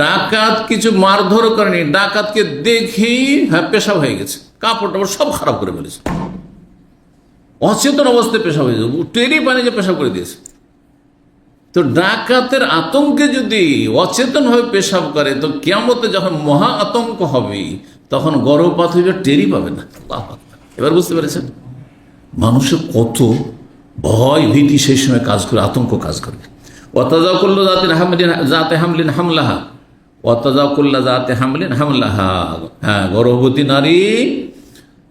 ডাকাত কিছু মারধর করেনি, ডাকাতকে দেখেই পেশাব হয়ে গেছে, কাপড় টাপড় সব খারাপ করে ফেলেছে, অচেতন অবস্থায় পেশাব হয়ে যাবে, টেরি পানি যে পেশাব করে দিয়েছে। তো ডাকাতের আতঙ্কে যদি অচেতনভাবে পেশাব করে, তো কিয়ামতে যখন মহা আতঙ্ক হবে তখন গর্ভপাত হইবে, টেরি পাবে না। এবার বুঝতে পেরেছেন মানুষের কত ভয় ভীতি সেই সময় কাজ করে, আতঙ্ক কাজ করবে। ওয়াতাযাউ কুল্লু যাতি হামলিন হামলাহা, ওয়াতাযাউ কুল্লু যাতি হামলিন হামলাহা। হ্যাঁ, গর্ভবতী নারী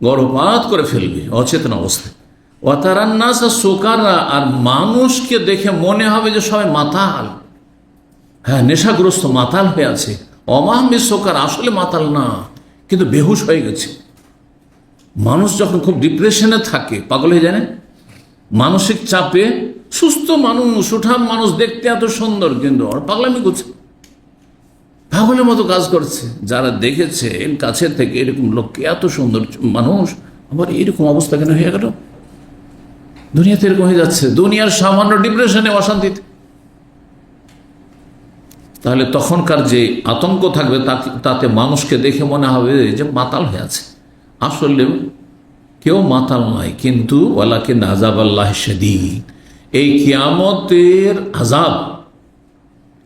গর্ভপাত করে ফেলবে অচেতন অবস্থায়। ওয়াতারান নাসা সুকারা, আর মানুষকে দেখে মনে হবে যে সবাই মাতাল, হ্যাঁ নেশাগ্রস্ত, মাতাল হয়ে আছে। অমাহমি সুকার, আসলে মাতাল না, কিন্তু বেহুশ হয়ে গেছে। মানুষ যখন খুব ডিপ্রেশনে থাকে পাগল হয়ে যায় না, মানসিক চাপে সুস্থ মানুষ, উঠান মানুষ, দেখতে এত সুন্দর, কিন্তু আর পাগলামি করছে, পাগলের মতো কাজ করছে। যারা দেখেছে কাছে থেকে এরকম লোককে, এত সুন্দর মানুষ, আবার এরকম অবস্থা কেন হয়ে গেল? দুনিয়াতে এরকম হয়ে যাচ্ছে, দুনিয়ার সামান্য ডিপ্রেশনে, অশান্তিতে। তাহলে তখনকার যে আতঙ্ক থাকবে, তাতে মানুষকে দেখে মনে হবে যে মাতাল হয়ে আছে। আসলে কেউ মাতাল নয়, কিন্তু ওয়ালাকিন আযাব আল্লাহ শাদীদ, এই কিয়ামতের আযাব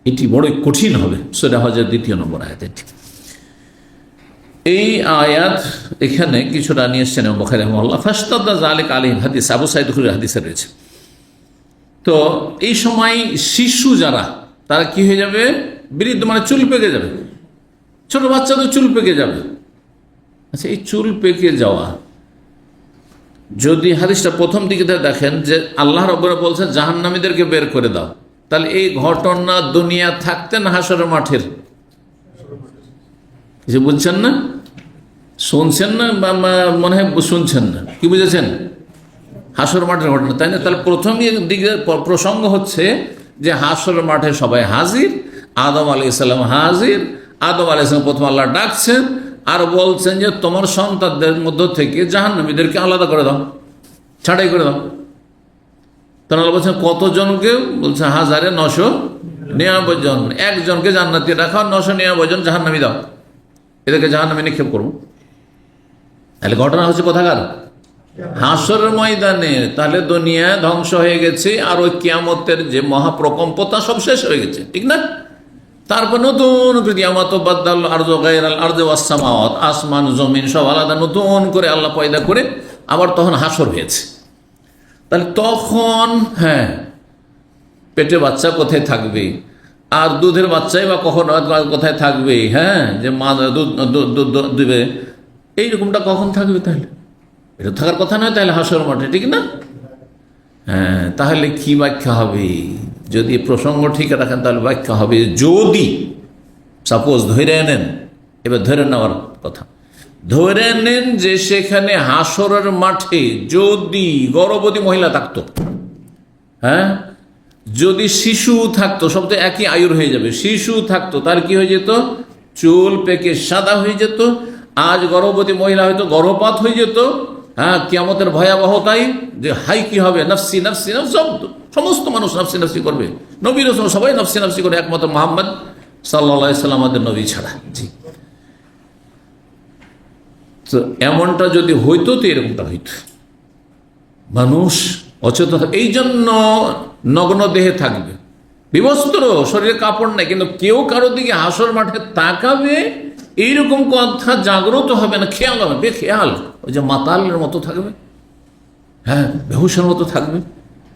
এটি বড়ই কঠিন হবে। সূরা হজের 2 নম্বর আয়াত। এই আয়াত এখানে কিছুটা নিয়ে এসছেন বুখারী রাহিমাহুল্লাহ। ফাশতাদ্দা যালিকা আলাইহিম হাদিস, আবু সাঈদ খুদরীর হাদিসে রয়েছে। তো এই সময় শিশু যারা, তারা কি হয়ে যাবে? বৃদ্ধ, মানে চুল পেকে যাবে। ছোট বাচ্চা তো চুল পেকে যাবে। আচ্ছা, এই চুল পেকে যাওয়া, যদি হাদিসটা প্রথম দিকে দেখেন যে আল্লাহ রাব্বুল বলছেন জাহান্নামীদেরকে বের করে দাও, তাহলে এই ঘটনা দুনিয়া থাকতে না হাসরের মাঠের? কিছু বুঝছেন না, শুনছেন না, মনে হয় শুনছেন না। কি বুঝেছেন? হাসর মাঠের ঘটনা, তাই না? তাহলে প্রথম দিকে প্রসঙ্গ হচ্ছে যে হাসর মাঠে সবাই হাজির, আদম আলাইহিস সালাম হাজির। আদম আলাইহিস সালাম প্রথম আল্লাহ ডাকছেন আর বলছেন যে তোমার সন্তানদের মধ্য থেকে জাহান্নামীদেরকে আলাদা করে দাও, ছাঁটাই করে দাও। তখন আল্লাহ বলছেন কতজনকে? বলছে 1999 জন। একজনকে জান্নাতি রাখা, 999 জন জাহান্নামী দাও, এদেরকে জাহান্নামে নিক্ষেপ করবো। তাহলে ঘটনা হচ্ছে কোথাকার? হাসরের ময়দানে। তাহলে দুনিয়া ধ্বংস হয়ে গেছে, আর ওই কিয়ামতের যে মহাপ্রকম্প তা সব শেষ হয়ে গেছে, ঠিক না? তারপর নতুন কিয়ামত বাদদাল আরযু গায়রাল আরযি ওয়াস সামাওয়াত, আসমান জমিন সব আলাদা নতুন করে আল্লাহ পয়দা করে আবার তখন হাসর হয়েছে। তাহলে তখন পেটে বাচ্চা কোথায় থাকবে, আর দুধের বাচ্চাই বা কখন কোথায় থাকবে? যে মা দুধ দিবে, এইরকমটা কখন থাকবে? তাহলে এটা থাকার কথা নয়। তাহলে হাসর মাঠে, ঠিক না? তাহলে কি ব্যাখ্যা হবে? যদি প্রসঙ্গ ঠিক রাখেন তাহলে ব্যাখ্যা হবে, যদি সাপোজ ধরে নেন, এবার ধরে নেওয়ার কথা, ধরে নেন যে সেখানে হাসরের মাঠে যদি গর্ভবতী মহিলা থাকতো, যদি শিশু থাকতো, সব তো একই আয়ুর হয়ে যাবে, শিশু থাকতো, তার কি হয়ে যেত? চুল পেকে সাদা হয়ে যেত। আজ গর্ভবতী মহিলা হয়তো গর্ভপাত হয়ে যেত। কিয়ামতের ভয়াবহতাই যে হাই কি হবে, নফসি নফসি নফস, সমস্ত মানুষ নফসি নফসি করবে। নবী রাসূল সবাই নফসি নফসি করে, একমাত্র মুহাম্মদ সাল্লাল্লাহু আলাইহি সাল্লাম আমাদের নবী ছাড়া। জি, তো এমনটা যদি হইতো তো এরকমটা হইতো, মানুষ অচেতন। এই জন্য নগ্ন দেহে থাকবে, বিবস্ত্র, শরীরে কাপড় নাই, কিন্তু কেউ কারো দিকে হাসর মাঠে তাকাবে এইরকম কথা জাগ্রত হবে না, খেয়াল হবে, বেখেয়াল। ওই যে মাতালের মতো থাকবে, বেহুশের মতো থাকবে,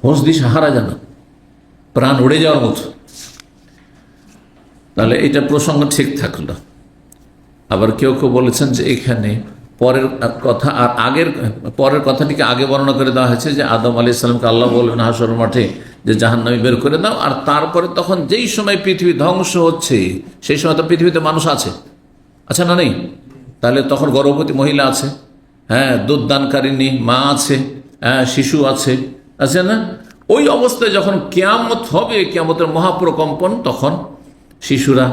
হোশ দিশা হারা জানা, প্রাণ উড়ে যাওয়ার মতো। তাহলে এটা প্রসঙ্গ ঠিক থাকলো। আবার কেউ কেউ বলেছেন যে এখানে পরের কথা আর পরের কথাটিকে আগে বর্ণনা করে দেওয়া হয়েছে, যে আদম আলাইহিস সালামকে আল্লাহ বললেন হাসর মাঠে যে জাহান্নামী বের করে দাও, আর তারপরে তখন যেই সময় পৃথিবী ধ্বংস হচ্ছে সেই সময় তো পৃথিবীতে মানুষ আছে, আচ্ছা না নেই? তাহলে তখন গর্ভবতী মহিলা আছে, দুধ দানকারিণী মা আছে, শিশু আছে, আছে না? ওই অবস্থায় যখন কিয়ামত হবে, কিয়ামতের মহাপ্রকম্পন, তখন শিশুরা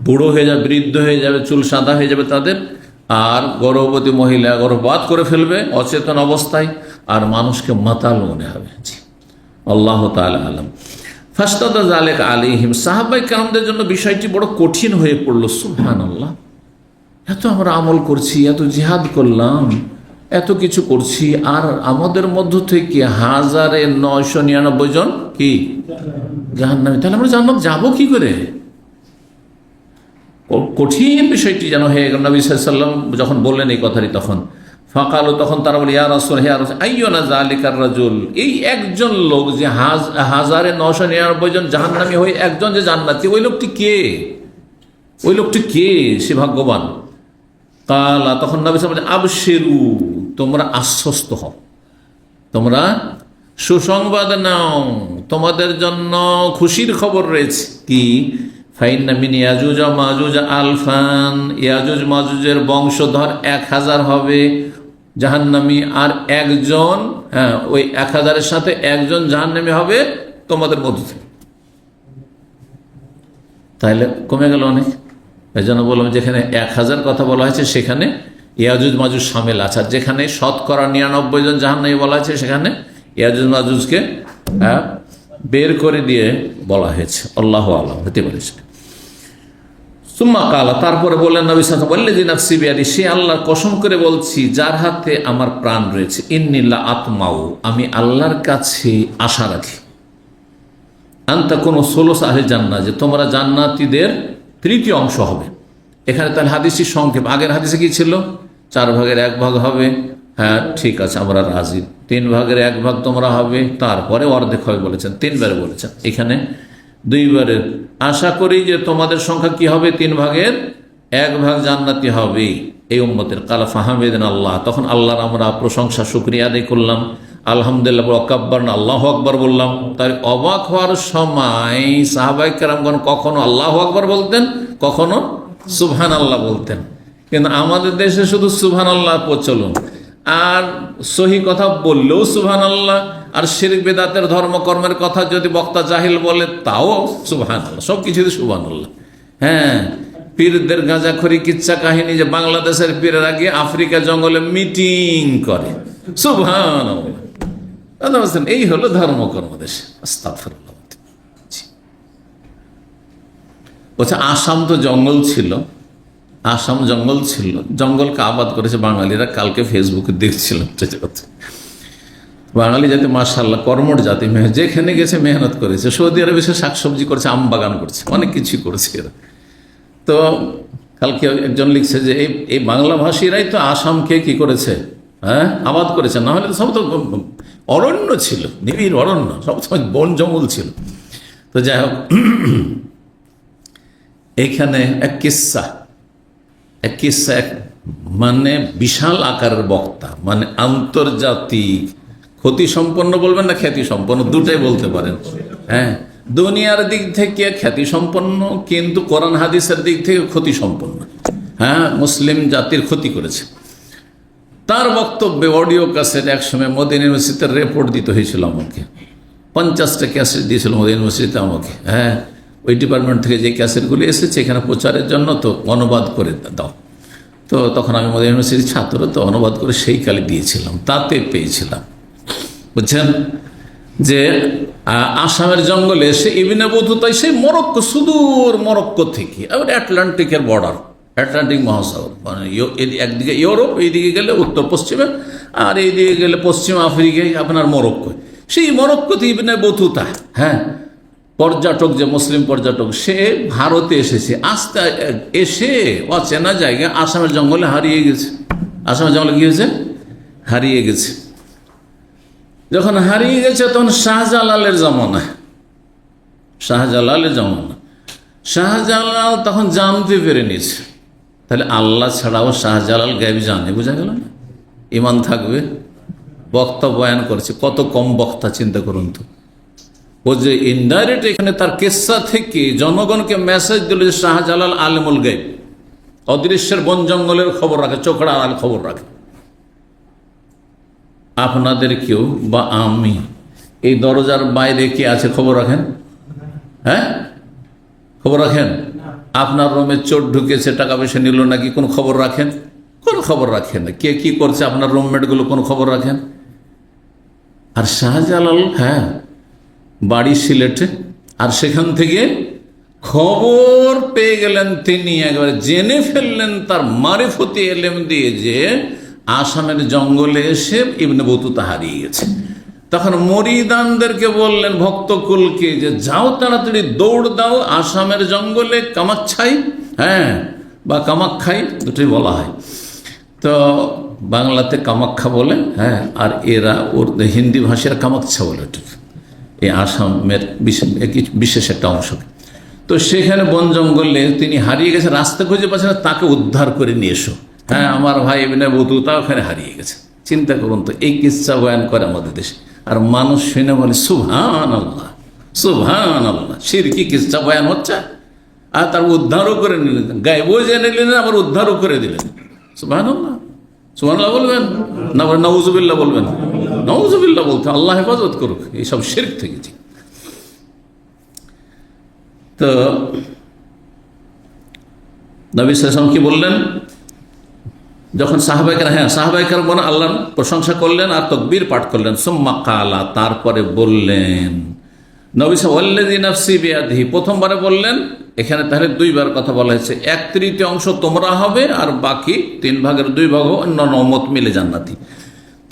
বুড়ো হয়ে যাবে, বৃদ্ধ হয়ে যাবে, চুল সাদা হয়ে যাবে তাদের, আর গর্ভবতী মহিলা গর্ভপাত করে ফেলবে অচেতন অবস্থায়, আর মানুষকে মাতাল মনে হবে। জি, আল্লাহ তাআলা আলাম। ফাশতাদা যালিকা আলাইহিম, সাহাবায়ে কেরামদের জন্য বিষয়টি বড় কঠিন হয়ে পড়ল। সুবহানাল্লাহ, এত আমরা আমল করছি, এত জিহাদ করলাম, এত কিছু করছি, আর আমাদের মধ্য থেকে 1999 জন কি জাহান্নামী, তাহলে আমরা জান্নাত যাবো কি করে? কঠিন বিষয়টি যেন হয়ে গেল। নবী সাল্লাল্লাহু আলাইহি ওয়াসাল্লাম যখন বললেন এই কথাটি, তখন ফাকালু, তখন তারা বলে ইয়া রাসূল, হে রাসূল, আইয়ুনা যালিকার রাজুল, এই একজন লোক যে 1999 জন জাহান্নামী হয়ে একজন যে জান্নাতি, ওই লোকটি কে? ওই লোকটি কে? সে ভাগ্যবান। কালা, তখন নবী সাল্লাল্লাহু আলাইহি ওয়াসাল্লাম আবশিরু, তোমরা আশ্বস্ত হও, তোমরা সুসংবাদ নাও, তোমাদের জন্য খুশির খবর রয়েছে। কি? ফাইন্না মিন ইয়াজুজ ওয়া মাজুজ আলফান, ইয়াজুজ মাজুজের বংশধর 1000 হবে, জাহান্নামী আর একজন, হ্যাঁ, ওই 1000-এর সাথে একজন জাহান্নামী হবে তোমাদের মধ্য থেকে। তাহলে কমে গেল অনেক। এই জন্য বললাম, যেখানে 1000 কথা বলা হয়েছে সেখানে ইয়াজুজ মাজুজ সামিল আছে, আর যেখানে 99% জন জাহান্নামী বলা হয়েছে সেখানে ইয়াজুজ মাজুজকে বের করে দিয়ে বলা হয়েছে। আল্লাহু আ'লাম, হতে পারে। সুম্মা কালা, তারপরে বললেন নবী সাল্লাল্লাহু আলাইহি ওয়াসাল্লাম, নাফসি বিয়াদি, সে আল্লাহর কসম করে বলছি যার হাতে আমার প্রাণ রয়েছে, ইন্নী লা আতমাউ, আমি আল্লাহর কাছে আশা রাখি, আনতা কোন সুলুস আহলে জান্নাহ, যে তোমরা জান্নাতীদের তৃতীয় অংশ হবে। এখানে তাহলে হাদিসের সংক্ষেপ, আগের হাদিসে কি ছিল? 4 ভাগের 1 ভাগ হবে। হ্যাঁ, ঠিক আছে, আমরা রাজি। 3 ভাগের 1 ভাগ তোমরা হবে, তারপরে অর্ধেক হবে বলেছেন, 3 বারে বলেছেন। এখানে 2 বারের আশা করি যে তোমাদের সংখ্যা কি হবে, 3 ভাগের 1 ভাগ জান্নাতি হবে এই উম্মতের। কালা ফাহামিদিন আল্লাহ, তখন আল্লাহর আমরা প্রশংসা শুকরিয়া আদায় করলাম। আলহামদুলিল্লাহ আকাব্বার, আল্লাহু আকবার বললাম। তাই অবাক হওয়ার সময় সাহাবায়ে কেরামগণ কখনো আল্লাহু আকবার বলতেন, কখনো সুবহানাল্লাহ বলতেন। কিন্তু আমাদের দেশে শুধু সুবহানাল্লাহ প্রচলন, আর সহি কথা বললেও সুবহানাল্লাহ, আর শিরক বিদআতের ধর্মকর্মের কথা যদি বক্তা জাহিল বলে তাও সুবহানাল্লাহ, সব কিছুতে সুবহানাল্লাহ। হ্যাঁ, পীরদের গাঁজাখড়ি কিচ্ছা কাহিনী, যে বাংলাদেশের পীরেরা গিয়ে আফ্রিকা জঙ্গলে মিটিং করে, সুবহানাল্লাহ। এই হলো ধর্মকর্ম দেশে। আস্তাগফিরুল্লাহ। বলছে আসাম তো জঙ্গল ছিল, আসাম জঙ্গল ছিল, জঙ্গলকে আবাদ করেছে বাঙালিরা। কালকে ফেসবুকে দেখছিলাম, বাঙালি জাতি মাশাআল্লাহ কর্মঠ জাতি, যেখানে গেছে মেহনত করেছে। সৌদি আরবে সে শাকসবজি করছে, আম বাগান করছে, অনেক কিছু করেছে এরা। তো কালকে একজন লিখছে যে এই বাংলা ভাষীরাই তো আসামকে কি করেছে, হ্যাঁ, আবাদ করেছে। না হলে সব তো অরণ্য ছিল, নিবিড় অরণ্য, সবসময় বন জঙ্গল ছিল। তো যাই হোক, এখানে এক কিস্সা মানে বিশাল আকারের বক্তা, মানে আন্তর্জাতিক ক্ষতি সম্পন্ন বলবেন না খ্যাতি সম্পন্ন, দুটাই বলতে পারেন। হ্যাঁ, দুনিয়ার দিক থেকে খ্যাতি সম্পন্ন, কিন্তু কোরআন হাদিসের দিক থেকে ক্ষতি সম্পন্ন। হ্যাঁ, মুসলিম জাতির ক্ষতি করেছে। তার বক্তব্যে অডিও ক্যাসেট একসময় মদিনা ইউনিভার্সিটিতে রিপোর্ট দিতে হয়েছিল আমাকে, 50টা ক্যাসেট দিয়েছিল মদিনা ইউনিভার্সিটিতে আমাকে। হ্যাঁ, ওই ডিপার্টমেন্ট থেকে যে ক্যাসেটগুলি এসেছে এখানে প্রচারের জন্য, তো অনুবাদ করে দাও। তো তখন আমি মদিনা ইউনিভার্সিটির ছাত্র, তো অনুবাদ করে সেই কালে দিয়েছিলাম। তাতে পেয়েছিলাম, বুঝছেন, যে আসামের জঙ্গলে এসে ইবনে বতুতা, সেই মরক্কো, সুদূর মরক্কো থেকে, আবার আটলান্টিকের বর্ডার, আটলান্টিক মহাসাগর, মানে একদিকে ইউরোপ, এইদিকে গেলে উত্তর পশ্চিমে, আর এইদিকে গেলে পশ্চিম আফ্রিকায় আপনার মরক্কো। সেই মরক্কোতে ইবনে বতুতা, হ্যাঁ, পর্যটক, যে মুসলিম পর্যটক, সে ভারতে এসেছে। আস্তে এসে অচেনা জায়গায় আসামের জঙ্গলে হারিয়ে গেছে। আসামের জঙ্গলে কি হয়েছে? হারিয়ে গেছে। যখন হারিয়ে গেছে তখন শাহজালালের জমানা, শাহজালাল তখন জানতে পেরে নিয়েছে। তাহলে আল্লাহ ছাড়াও শাহজালাল গায়েব জানে, বোঝা গেল না? ইমান থাকবে। বক্তা বয়ান করেছে, কত কম বক্তা, চিন্তা করুন তো। ও যে ইনডাইরেক্ট এখানে তার কেসা থেকে জনগণকে মেসেজ দিল যে শাহজালাল আলেমুল গায়ব, অদৃশ্যের বন জঙ্গলের খবর রাখে, চোখড়া আল খবর রাখে। আপনাদের কেউ বা আমি এই দরজার বাইরে কে আছে খবর রাখেন? হ্যাঁ, খবর রাখেন? আপনার রুমে চোর ঢুকেছে, টাকা পয়সা নিল নাকি, কোন খবর রাখেন? কোন খবর রাখেন না। কে কি করছে আপনার রুমমেটগুলো, কোন খবর রাখেন? আর শাহজালাল, হ্যাঁ, বাড়ি সিলেটে, আর সেখান থেকে খবর পেয়ে গেলেন তিনি, একবারে জেনে ফেললেন তার মারিফতি এলেম দিয়ে যে আসামের জঙ্গলে এসে ইবনে বতুতা হারিয়ে গেছে। তখন মরিদানদেরকে বললেন, ভক্তকুলকে, যে যাও তাড়াতাড়ি দৌড় দাও আসামের জঙ্গলে কামাচ্ছাই, হ্যাঁ, বা কামাক্ষাই, দুটোই বলা হয়। তো বাংলাতে কামাখ্যা বলে, হ্যাঁ, আর এরা ওর হিন্দি ভাষার কামাচ্ছা বলে, ঠিক এই আসামের বিশেষ একটা অংশ। তো সেখানে বন জঙ্গলে তিনি হারিয়ে গেছে, রাস্তা খুঁজে পাচ্ছে না, তাকে উদ্ধার করে নিয়ে এসো। হ্যাঁ, আমার ভাই ইবনে বতুতা ওখানে হারিয়ে গেছে। চিন্তা করুন তো, এই কিচ্ছা বয়ান করে আমাদের দেশে, আর মানুষ শুনে বলে সুবহানাল্লাহ, সুবহানাল্লাহ, শিরকি কিচ্ছা বয়ান হচ্ছে। আর তার উদ্ধারও করে নিলেন, গায়েবও জেনে নিলেন, আবার উদ্ধারও করে দিলেন। সুবহানাল্লাহ, সুবহানাল্লাহ বলবেন না, বলে নাউজুবিল্লাহ বলবেন? নাউজুবিল্লাহ বলতে আল্লাহ হেফাজত করুক এইসব শিরক থেকে। তো নবী সাল্লাল্লাহু আলাইহি ওয়াসাল্লাম কি বললেন? যখন সাহাবায়ে কেরাম আল্লাহর প্রশংসা করলেন আর তাকবীর পাঠ করলেন, সুম্মা কালা, তারপরে বললেন নবী ওয়াল্লাযী নাফসি বিয়াদিহি, প্রথমবারে বললেন, এখানে তাহলে দুইবার কথা বলা হয়েছে, 1/3 অংশ তোমরা হবে আর বাকি 3/2 অন্যান্য উম্মত মিলে জান্নাতি।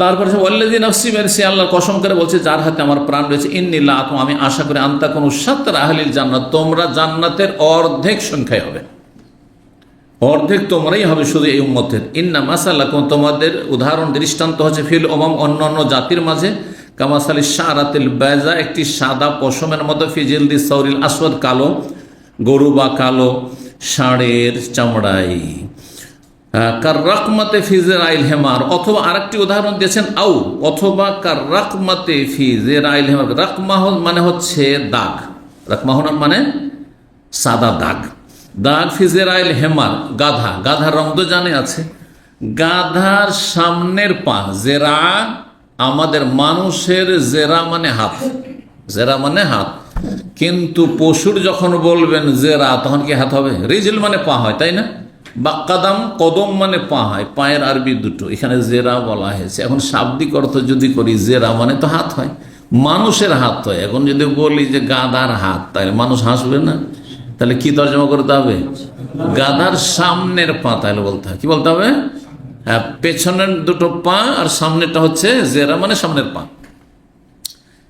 তারপরে ওয়াল্লাযী নাফসি বিয়াদিহি, আল্লাহর কসম করে বলছে যার হাতে আমার প্রাণ রয়েছে, ইন্নী লা আতমা, আমি আশা করি, আনতা কোন শাতর আহলিল জান্নাত, তোমরা জান্নাতের অর্ধেক সংখ্যায় হবে, অর্ধেক তোমরাই হবে শুধু এই উম্মতের। ইন্না মাসালাকুম, তোমাদের উদাহরণ দৃষ্টান্ত হচ্ছে ফিল উমাম, অন্যান্য জাতির মাঝে, কামাসালি শারাতিল বাইজা, একটি সাদা পশমের মতো, ফিজিলদি সাউরিল আসওয়াদ, কালো গরু বা কালো ষাঁড়ের চামড়াই, কার রাকমাতে ফিজের আইল হেমার, অথবা আরেকটি উদাহরণ দিয়েছেন আউ, অথবা কার রাকমাতে ফিজের আইল হেমার। রাকমাহ মানে হচ্ছে দাগ, রাকমাহ মানে সাদা দাগ, দাগ ফিজের আইল হেমার, গাধা, গাধার রং তো জানে আছে, গাধার সামনের পা, জেরা আমাদের মানুষের জেরা মানে হাত, জেরা মানে হাত, কিন্তু পশুর যখন বলবেন জেরা তখন কি হাত হবে? রিজিল মানে পা হয়, তাই না? বাক্কাদাম, কদম মানে পা হয়, পায়ের আরবি দুটো, এখানে জেরা বলা হয়েছে। এখন শাব্দিক অর্থ যদি করি, জেরা মানে তো হাত হয়, মানুষের হাত হয়। এখন যদি বলি যে গাধার হাত, তাহলে মানুষ হাসবে না? তাহলে কি তর্জমা করতে হবে? গাধার সামনের পা, তাহলে বলতে হবে, কি বলতে হবে? হ্যাঁ, পেছনের দুটো পা আর সামনেরটা হচ্ছে জেরা মানে সামনের পা।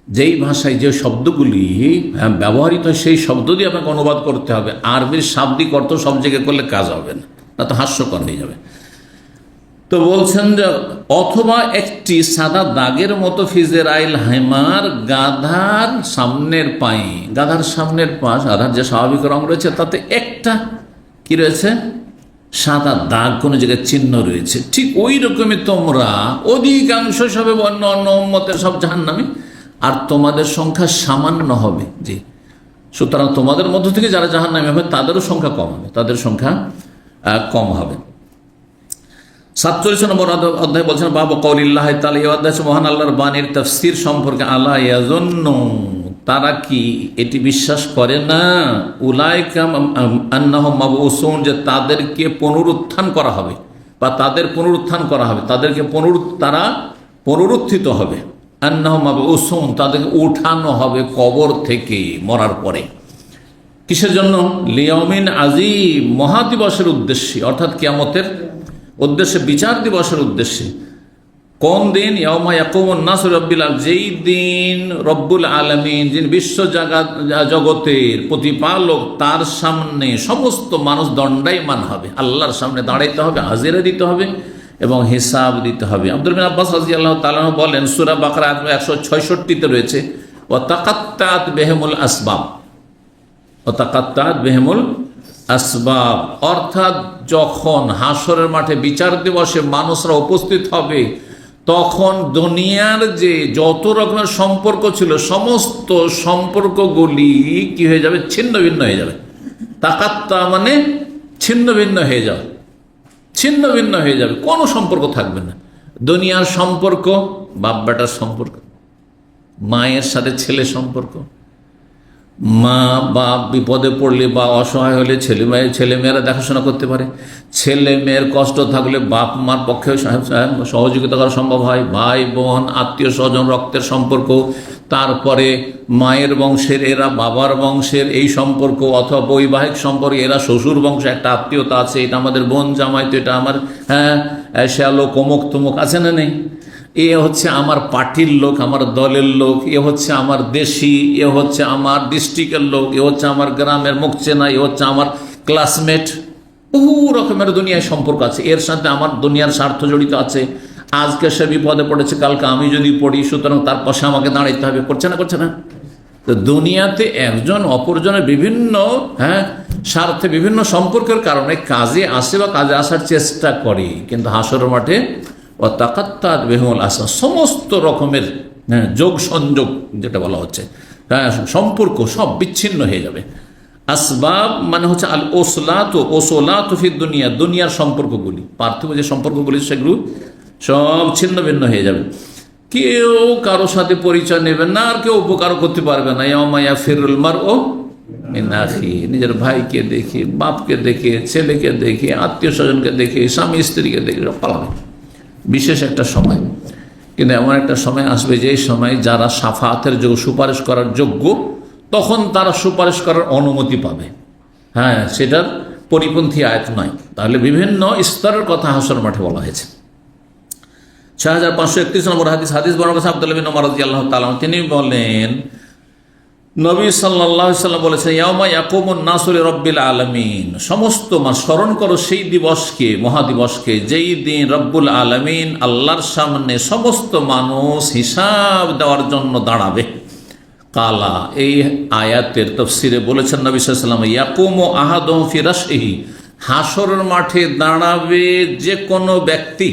যেই ভাষায় যে শব্দগুলি ব্যবহৃত হয় সেই শব্দ দিয়ে আপনাকে অনুবাদ করতে হবে। আরবির শাব্দিক অর্থ সব জায়গায় করলে কাজ হবে না, তা তো হাস্যকর হয়ে যাবে। তো বলছেন যে অথবা একটি সাদা দাগের মতো ফিজের আইল হেমার, গাধার সামনের পায়ে, গাধার সামনের পা, গাধার যে স্বাভাবিক রং রয়েছে তাতে একটা কি রয়েছে? সাদা দাগ, কোনো জায়গায় চিহ্ন রয়েছে। ঠিক ওই রকমই তোমরা অধিকাংশ সবে অন্য অন্য উম্মতের সব জাহান্নামী, আর তোমাদের সংখ্যা সামান্য হবে। জি, সুতরাং তোমাদের মধ্য থেকে যারা জাহান্নামী হবে তাদেরও সংখ্যা কম হবে, তাদের সংখ্যা কম হবে। 47 নম্বর অধ্যায় বলছেন বাবু কওলিল্লাহ তাআলা, এই অধ্যায় মহান আল্লাহর বাণীর তাফসীর সম্পর্কে। আলা ইয়াযুন্নু, তারা কি এটি বিশ্বাস করে না, উলাইকা আন্নাহুম মাবউসুন, যে তাদেরকে পুনরুত্থান করা হবে, বা তাদের পুনরুত্থান করা হবে, তাদেরকে তারা পুনরুত্থিত হবে। আন্নাহুম মাবউসুন, তাদেরকে উঠানো হবে কবর থেকে মরার পরে। কিসের জন্য? লিয়াউমিন আজিম, মহাদিবসের উদ্দেশ্যে, অর্থাৎ কিয়ামতের উদ্দেশ্যে, বিচার দিবসের উদ্দেশ্যে। কোন দিন? ইয়াউমা ইয়াকুমুন নাসু লিরাব্বিল আলামিন, যেই দিন রব্বুল আলামিন, যিনি বিশ্ব জগতের প্রতিপালক, তার সামনে সমস্ত মানুষ দণ্ডায়মান হবে, আল্লাহর সামনে দাঁড়াইতে হবে, হাজিরা দিতে হবে এবং হিসাব দিতে হবে। আব্দুল বিন আব্বাস রাদিয়াল্লাহু তাআলা বলেন, সূরা বাকারা 166-তে রয়েছে, ওয়া তাকাত্তাত বিহিমুল আসবাব, ওয়া তাকাত্তাত বিহিমুল আসবাব, অর্থাৎ যখন হাসরের মাঠে বিচার দিবসে মানুষরা উপস্থিত হবে, তখন দুনিয়ার যে যত রকমের সম্পর্ক ছিল সমস্ত সম্পর্কগুলি কি হয়ে যাবে? ছিন্ন ভিন্ন হয়ে যাবে। তাকাত্তা মানে ছিন্ন ভিন্ন হয়ে যাবে, ছিন্ন ভিন্ন হয়ে যাবে, কোনো সম্পর্ক থাকবে না। দুনিয়ার সম্পর্ক, বাপ বেটার সম্পর্ক, মায়ের সাথে ছেলে সম্পর্ক, মা বাপ বিপদে পড়লে বা অসহায় হলে ছেলেমেয়েরা দেখাশোনা করতে পারে, ছেলে মেয়ের কষ্ট থাকলে বাপ মার পক্ষে সহযোগিতা করা সম্ভব হয়, ভাই বোন আত্মীয় স্বজন রক্তের সম্পর্ক, তারপরে মায়ের বংশের এরা বাবার বংশের এই সম্পর্ক, অথবা বৈবাহিক সম্পর্ক, এরা শ্বশুর বংশ একটা আত্মীয়তা আছে, এটা আমাদের বোন জামাই, তো এটা আমার শ্যালো কমুক তমুক আছে না নেই, এ হচ্ছে আমার পার্টির লোক, আমার দলের লোক, এ হচ্ছে আমার দেশি, এ হচ্ছে আমার ডিস্ট্রিক্টের লোক, এ হচ্ছে আমার গ্রামের মুখ চেনা, এ হচ্ছে আমার ক্লাসমেট, বহু রকমের দুনিয়ায় সম্পর্ক আছে। এর সাথে আমার দুনিয়ার স্বার্থ জড়িত আছে। আজকে সে বিপদে পড়েছে, কালকে আমি যদি পড়ি, সুতরাং তার পাশে আমাকে দাঁড়াইতে হবে। করছে না? তো দুনিয়াতে একজন অপরজনের বিভিন্ন স্বার্থে বিভিন্ন সম্পর্কের কারণে কাজে আসে বা কাজে আসার চেষ্টা করে, কিন্তু হাসরের মাঠে ও তাকাত্তাত বিহিমুল আসবাব, সমস্ত রকমের যোগ সংযোগ যেটা বলা হচ্ছে, সম্পর্ক সব বিচ্ছিন্ন হয়ে যাবে। আসবাব মানে হচ্ছে আল ওসলাত, ওসলাত ফি দুনিয়া, দুনিয়ার সম্পর্কগুলি, পার্থিব যে সম্পর্কগুলি সেগুলো সব ছিন্ন ভিন্ন হয়ে যাবে। কেউ কারো সাথে পরিচয় নেবে না, আর কেউ উপকার করতে পারবে না। ইয়াউমা ফিরুল মারউ মিন আখি, নিজের ভাইকে দেখে, বাপকে দেখে, ছেলেকে দেখে, আত্মীয় স্বজনকে দেখে, স্বামী স্ত্রীকে দেখে সব পালাবে। বিশেষ একটা সময়, কিন্তু এমন একটা সময় আসবে যে সময় যারা সাফাতের যোগ্য, সুপারিশ করার যোগ্য, তখন তারা সুপারিশ করার অনুমতি পাবে। হ্যাঁ, সেটার পরিপন্থী আয়াত নয়। তাহলে বিভিন্ন স্তরের কথা হাসর মাঠে বলা হয়েছে। 6531 নম্বর হাদিস, হাদিস বর্ণনা করেছেন আব্দুল্লাহ বিন উমর রাদিয়াল্লাহু তাআলা, তিনি বলেন নবী সাল্লাল্লাহু আলাইহি ওয়াসাল্লাম বলেছেন, ইয়াউমা ইয়াকুমুন নাসু লিরাব্বিল আলামিন, সমস্ত স্মরণ করো সেই দিবসকে, মহাদিবসকে, যেই দিন রব্বুল আলামিন আল্লাহর সামনে সমস্ত মানুষ হিসাব দেওয়ার জন্য দাঁড়াবে। কালা, এই আয়াতের তাফসিরে বলেছেন নবী সাল্লাল্লাহু আলাইহি ওয়াসাল্লাম, ইয়াকুমু আহাদুহুম ফি রাশইহি, হাসরের মাঠে দাঁড়াবে যে কোনো ব্যক্তি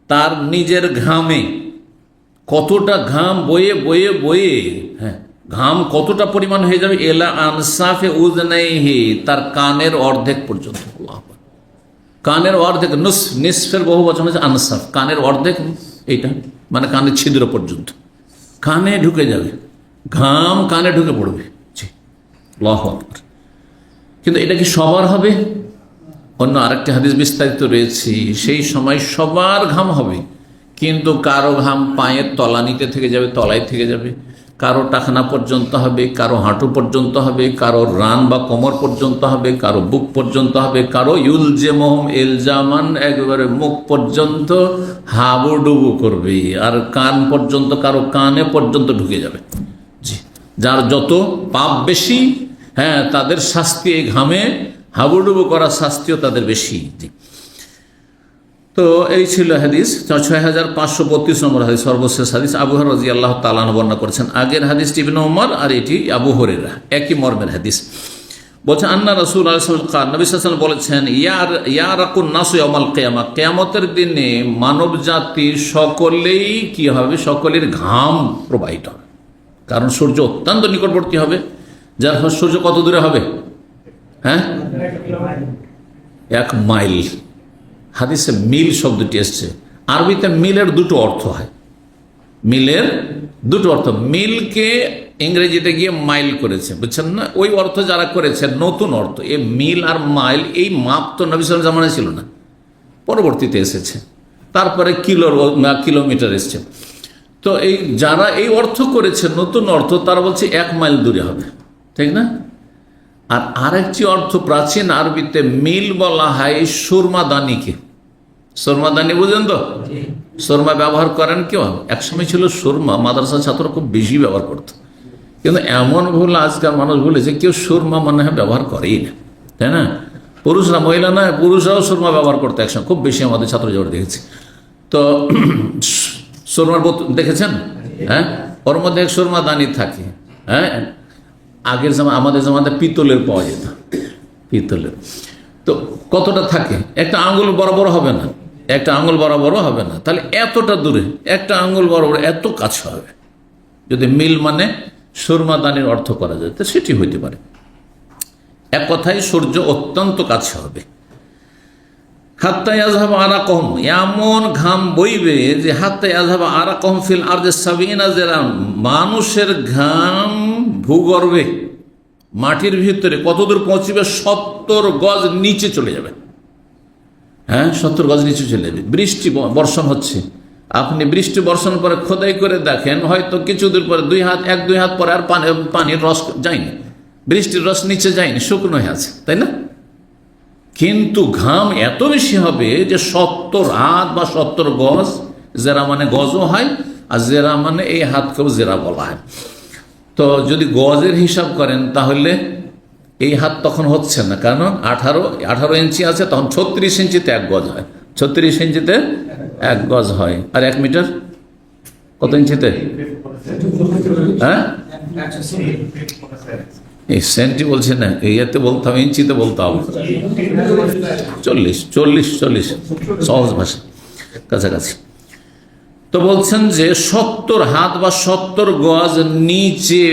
তার নিজের ঘামে, কতটা ঘাম বয়ে বয়ে বয়ে, হ্যাঁ, ঘাম কতটা পরিমাণ হয়ে যাবে, এলা আনসাফে উযনাইহি, তার কানের অর্ধেক পর্যন্ত। কানের অর্ধেক, নিসফের বহু বচন হচ্ছে আনসাফ, কানের অর্ধেক, এইটা মানে কানের ছিদ্র পর্যন্ত কানে ঢুকে যাবে, ঘাম কানে ঢুকে পড়বে। আল্লাহু আকবার। কিন্তু এটা কি সবার হবে? অন্য আরেকটি হাদিস বিস্তারিত রয়েছে, সেই সময় সবার ঘাম হবে, কিন্তু কারো ঘাম পায়ের তলানিতে থেকে যাবে, তলায় থেকে যাবে, কারো টাকনা পর্যন্ত হবে, কারো হাঁটু পর্যন্ত হবে, কারো রান বা কোমর পর্যন্ত হবে, কারো বুক পর্যন্ত হবে, কারো ইউলজেমহুম ইলজামান, একেবারে মুখ পর্যন্ত হাবুডুবু করবে, আর কান পর্যন্ত, কারো কানে পর্যন্ত ঢুকে যাবে। জি, যার যত পাপ বেশি, হ্যাঁ, তাদের শাস্তি এই ঘামে হাবুডুবু করার শাস্তিও তাদের বেশি। জি, তো এই ছিল হাদিস 6532 নম্বর হাদিস, সর্বশেষ হাদিস। আবু হুরায়রা রাদিয়াল্লাহু তাআলা আনহু বর্ণনা করেছেন। আগের হাদিসটি ইবনে ওমর, আর এটি আবু হুরায়রা, একই মর্মের হাদিস। বলছেন আন্না রাসূলুল্লাহ সাল্লাল্লাহু আলাইহি ওয়াসাল্লাম, নবী সাল্লাল্লাহু আলাইহি ওয়াসাল্লাম বলেছেন, ইয়ারাকুন নাসু ইয়াউমাল কিয়ামা, কিয়ামতের দিনে মানব জাতি সকলেই কি হবে, সকলের ঘাম প্রবাহিত হবে, কারণ সূর্য অত্যন্ত নিকটবর্তী হবে। যার ফলে সূর্য কত দূরে হবে? হ্যাঁ, 1 মাইল। হাদিসে মিল শব্দটি এসছে, আরবিতে মিলের দুটো অর্থ হয়, মিলের দুটো অর্থ। মিলকে ইংরেজিতে গিয়ে মাইল করেছে, বুঝছেন না? ওই অর্থ যারা করেছে নতুন অর্থ। এই মিল আর মাইল, এই মাপ তো নবী সাল্লাল্লাহু আলাইহি ওয়াসাল্লামের জামানায় ছিল না, পরবর্তীতে এসেছে। তারপরে কিলোমিটার এসছে। তো এই যারা এই অর্থ করেছে নতুন অর্থ, তারা বলছে 1 মাইল দূরে হবে, ঠিক না? আর আরেকটি অর্থ, প্রাচীন আরবিতে মিল বলা হয় সুরমাদানিকে। সুরমাদানি বুঝেন তো? সুরমা ব্যবহার করেন কেউ? একসময় ছিল সুরমা মাদ্রাসা ছাত্র খুব বেশি ব্যবহার করত, কিন্তু এমন ভুল আজকাল মানুষ ভুলেছে, কেউ সুরমা মনে হয় ব্যবহার করেই না, তাই না? পুরুষরা, মহিলা না, পুরুষরাও সুরমা ব্যবহার করতো একসময় খুব বেশি, আমাদের ছাত্র যাওয়ার দেখেছি। তো সুরমার দেখেছেন? হ্যাঁ, ওর মধ্যে সুরমা দানি থাকে। হ্যাঁ, আগের আমাদের জামাতে পিতলের পাওয়া যেত, পিতলের। তো কতটা থাকে? একটা আঙ্গুল বরাবর হবে না, একটা আঙ্গুল বরাবরও হবে না, তাহলে এতটা দূরে, একটা আঙ্গুল বরাবর এত কাছে হবে। যদি মিল মানে সুরমাদানির অর্থ করা যায়, তো সেটি হইতে পারে। এক কথায় সূর্য অত্যন্ত কাছে হবে। হাত্তা ইয়াযহাবা আরাকুহুম, এমন ঘাম বইবে যে হাত্তা ইয়াযহাবা আরাকুহুম ফিল আরদি 70 জিরান, মানুষের ঘাম ভূগর্ভে, মাটির ভিতরে কতদূর পৌঁছবে? 70 গজ নিচে চলে যাবে। হ্যাঁ, 70 গজ নিচে চলে যাবে। বৃষ্টি বর্ষণ হচ্ছে, আপনি বৃষ্টি বর্ষণ পরে খোদাই করে দেখেন, হয়তো কিছু দূর পরে 1-2 হাত পরে আর পানির রস যায়নি, বৃষ্টির রস নিচে যায়নি, শুকনো হয়ে আছে, তাই না? কিন্তু ঘাম এত বেশি হবে যে 70 হাত বা 70 গজ, জেরা মানে গজও হয়, আর জেরা মানে এই হাতকেও জেরা বলা হয়। তো যদি গজের হিসাব করেন তাহলে এই হাত তখন হচ্ছে না, কারণ 18 ইঞ্চি আছে, তখন 36 ইঞ্চিতে 1 গজ হয়, 36 ইঞ্চিতে 1 গজ হয়। আর 1 মিটার কত ইঞ্চিতে? হ্যাঁ, এই সেন্টি বলছে না, এইতে বলতে হবে, ইঞ্চিতে বলতে হবে। 40 সহজ ভাষা, কাছাকাছি। তো বলছেন যে 70 হাত বা 70 গজ নিচে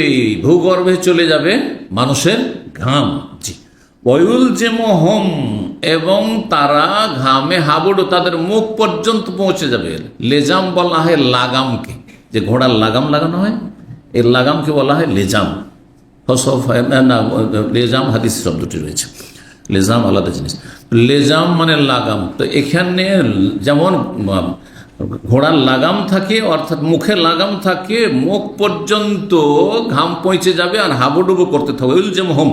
ভূগর্ভে চলে যাবে মানুষের ঘাম, জি, ওয়ুলজিমুহুম, এবং তারা ঘামে হাবুডু তাদের মুখ পর্যন্ত পৌঁছে যাবে। লেজাম বলা হয় লাগামকে, যে ঘোড়ার লাগাম লাগানো হয়, এর লাগামকে বলা হয় লেজাম। না, লেজাম হাদিস শব্দটি রয়েছে, লেজাম আলাদা জিনিস। লেজাম মানে লাগাম। তো এখানে যেমন ঘোড়ার লাগাম থাকে, অর্থাৎ মুখে লাগাম থাকে, মুখ পর্যন্ত ঘাম পৌঁছে যাবে আর হাবুডুবু করতে থাকবে। ইলজিমহুম,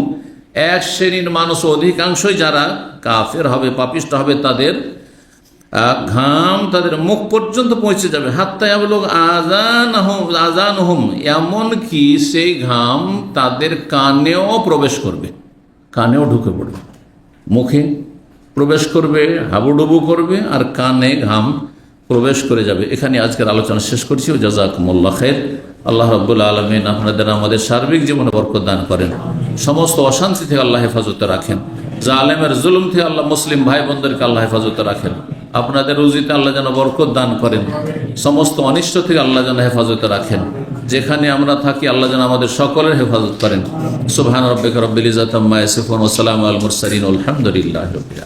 এক শ্রেণীর মানুষ, অধিকাংশই যারা কাফের হবে, পাপিষ্ট হবে, তাদের ঘাম তাদের মুখ পর্যন্ত পৌঁছে যাবে। হাত্তা ইয়াবলুগ আযানহুম, এমনকি সেই ঘাম তাদের কানেও প্রবেশ করবে, কানেও ঢুকে পড়বে, মুখে প্রবেশ করবে, হাবুডুবু করবে আর কানে ঘাম প্রবেশ করে যাবে। এখানে আজকের আলোচনা শেষ করছি। জাযাকুমুল্লাহ খাইর। আল্লাহ রাব্বুল আলামিন আপনাদের আমাদের সার্বিক জীবনে বরকত দান করেন, সমস্ত অশান্তি থেকে আল্লাহ হেফাজতে রাখেন, জালেমের জুলুম থেকে আল্লাহ মুসলিম ভাই বোনদেরকে আল্লাহ হেফাজতে রাখেন, আপনাদের রুজিতে আল্লাহ যেন বরকত দান করেন, সমস্ত অনিষ্ট থেকে আল্লাহ যেন হেফাজতে রাখেন। যেখানে আমরা থাকি আল্লাহ যেন আমাদের সকলের হেফাজত করেন। সুবহান রাব্বিকা রাব্বিল ইজ্জাতি আম্মা ইয়াসিফুন ওয়া সালামুন আলাল মুরসালিন, আলহামদুলিল্লাহি রাব্বিল আলামিন।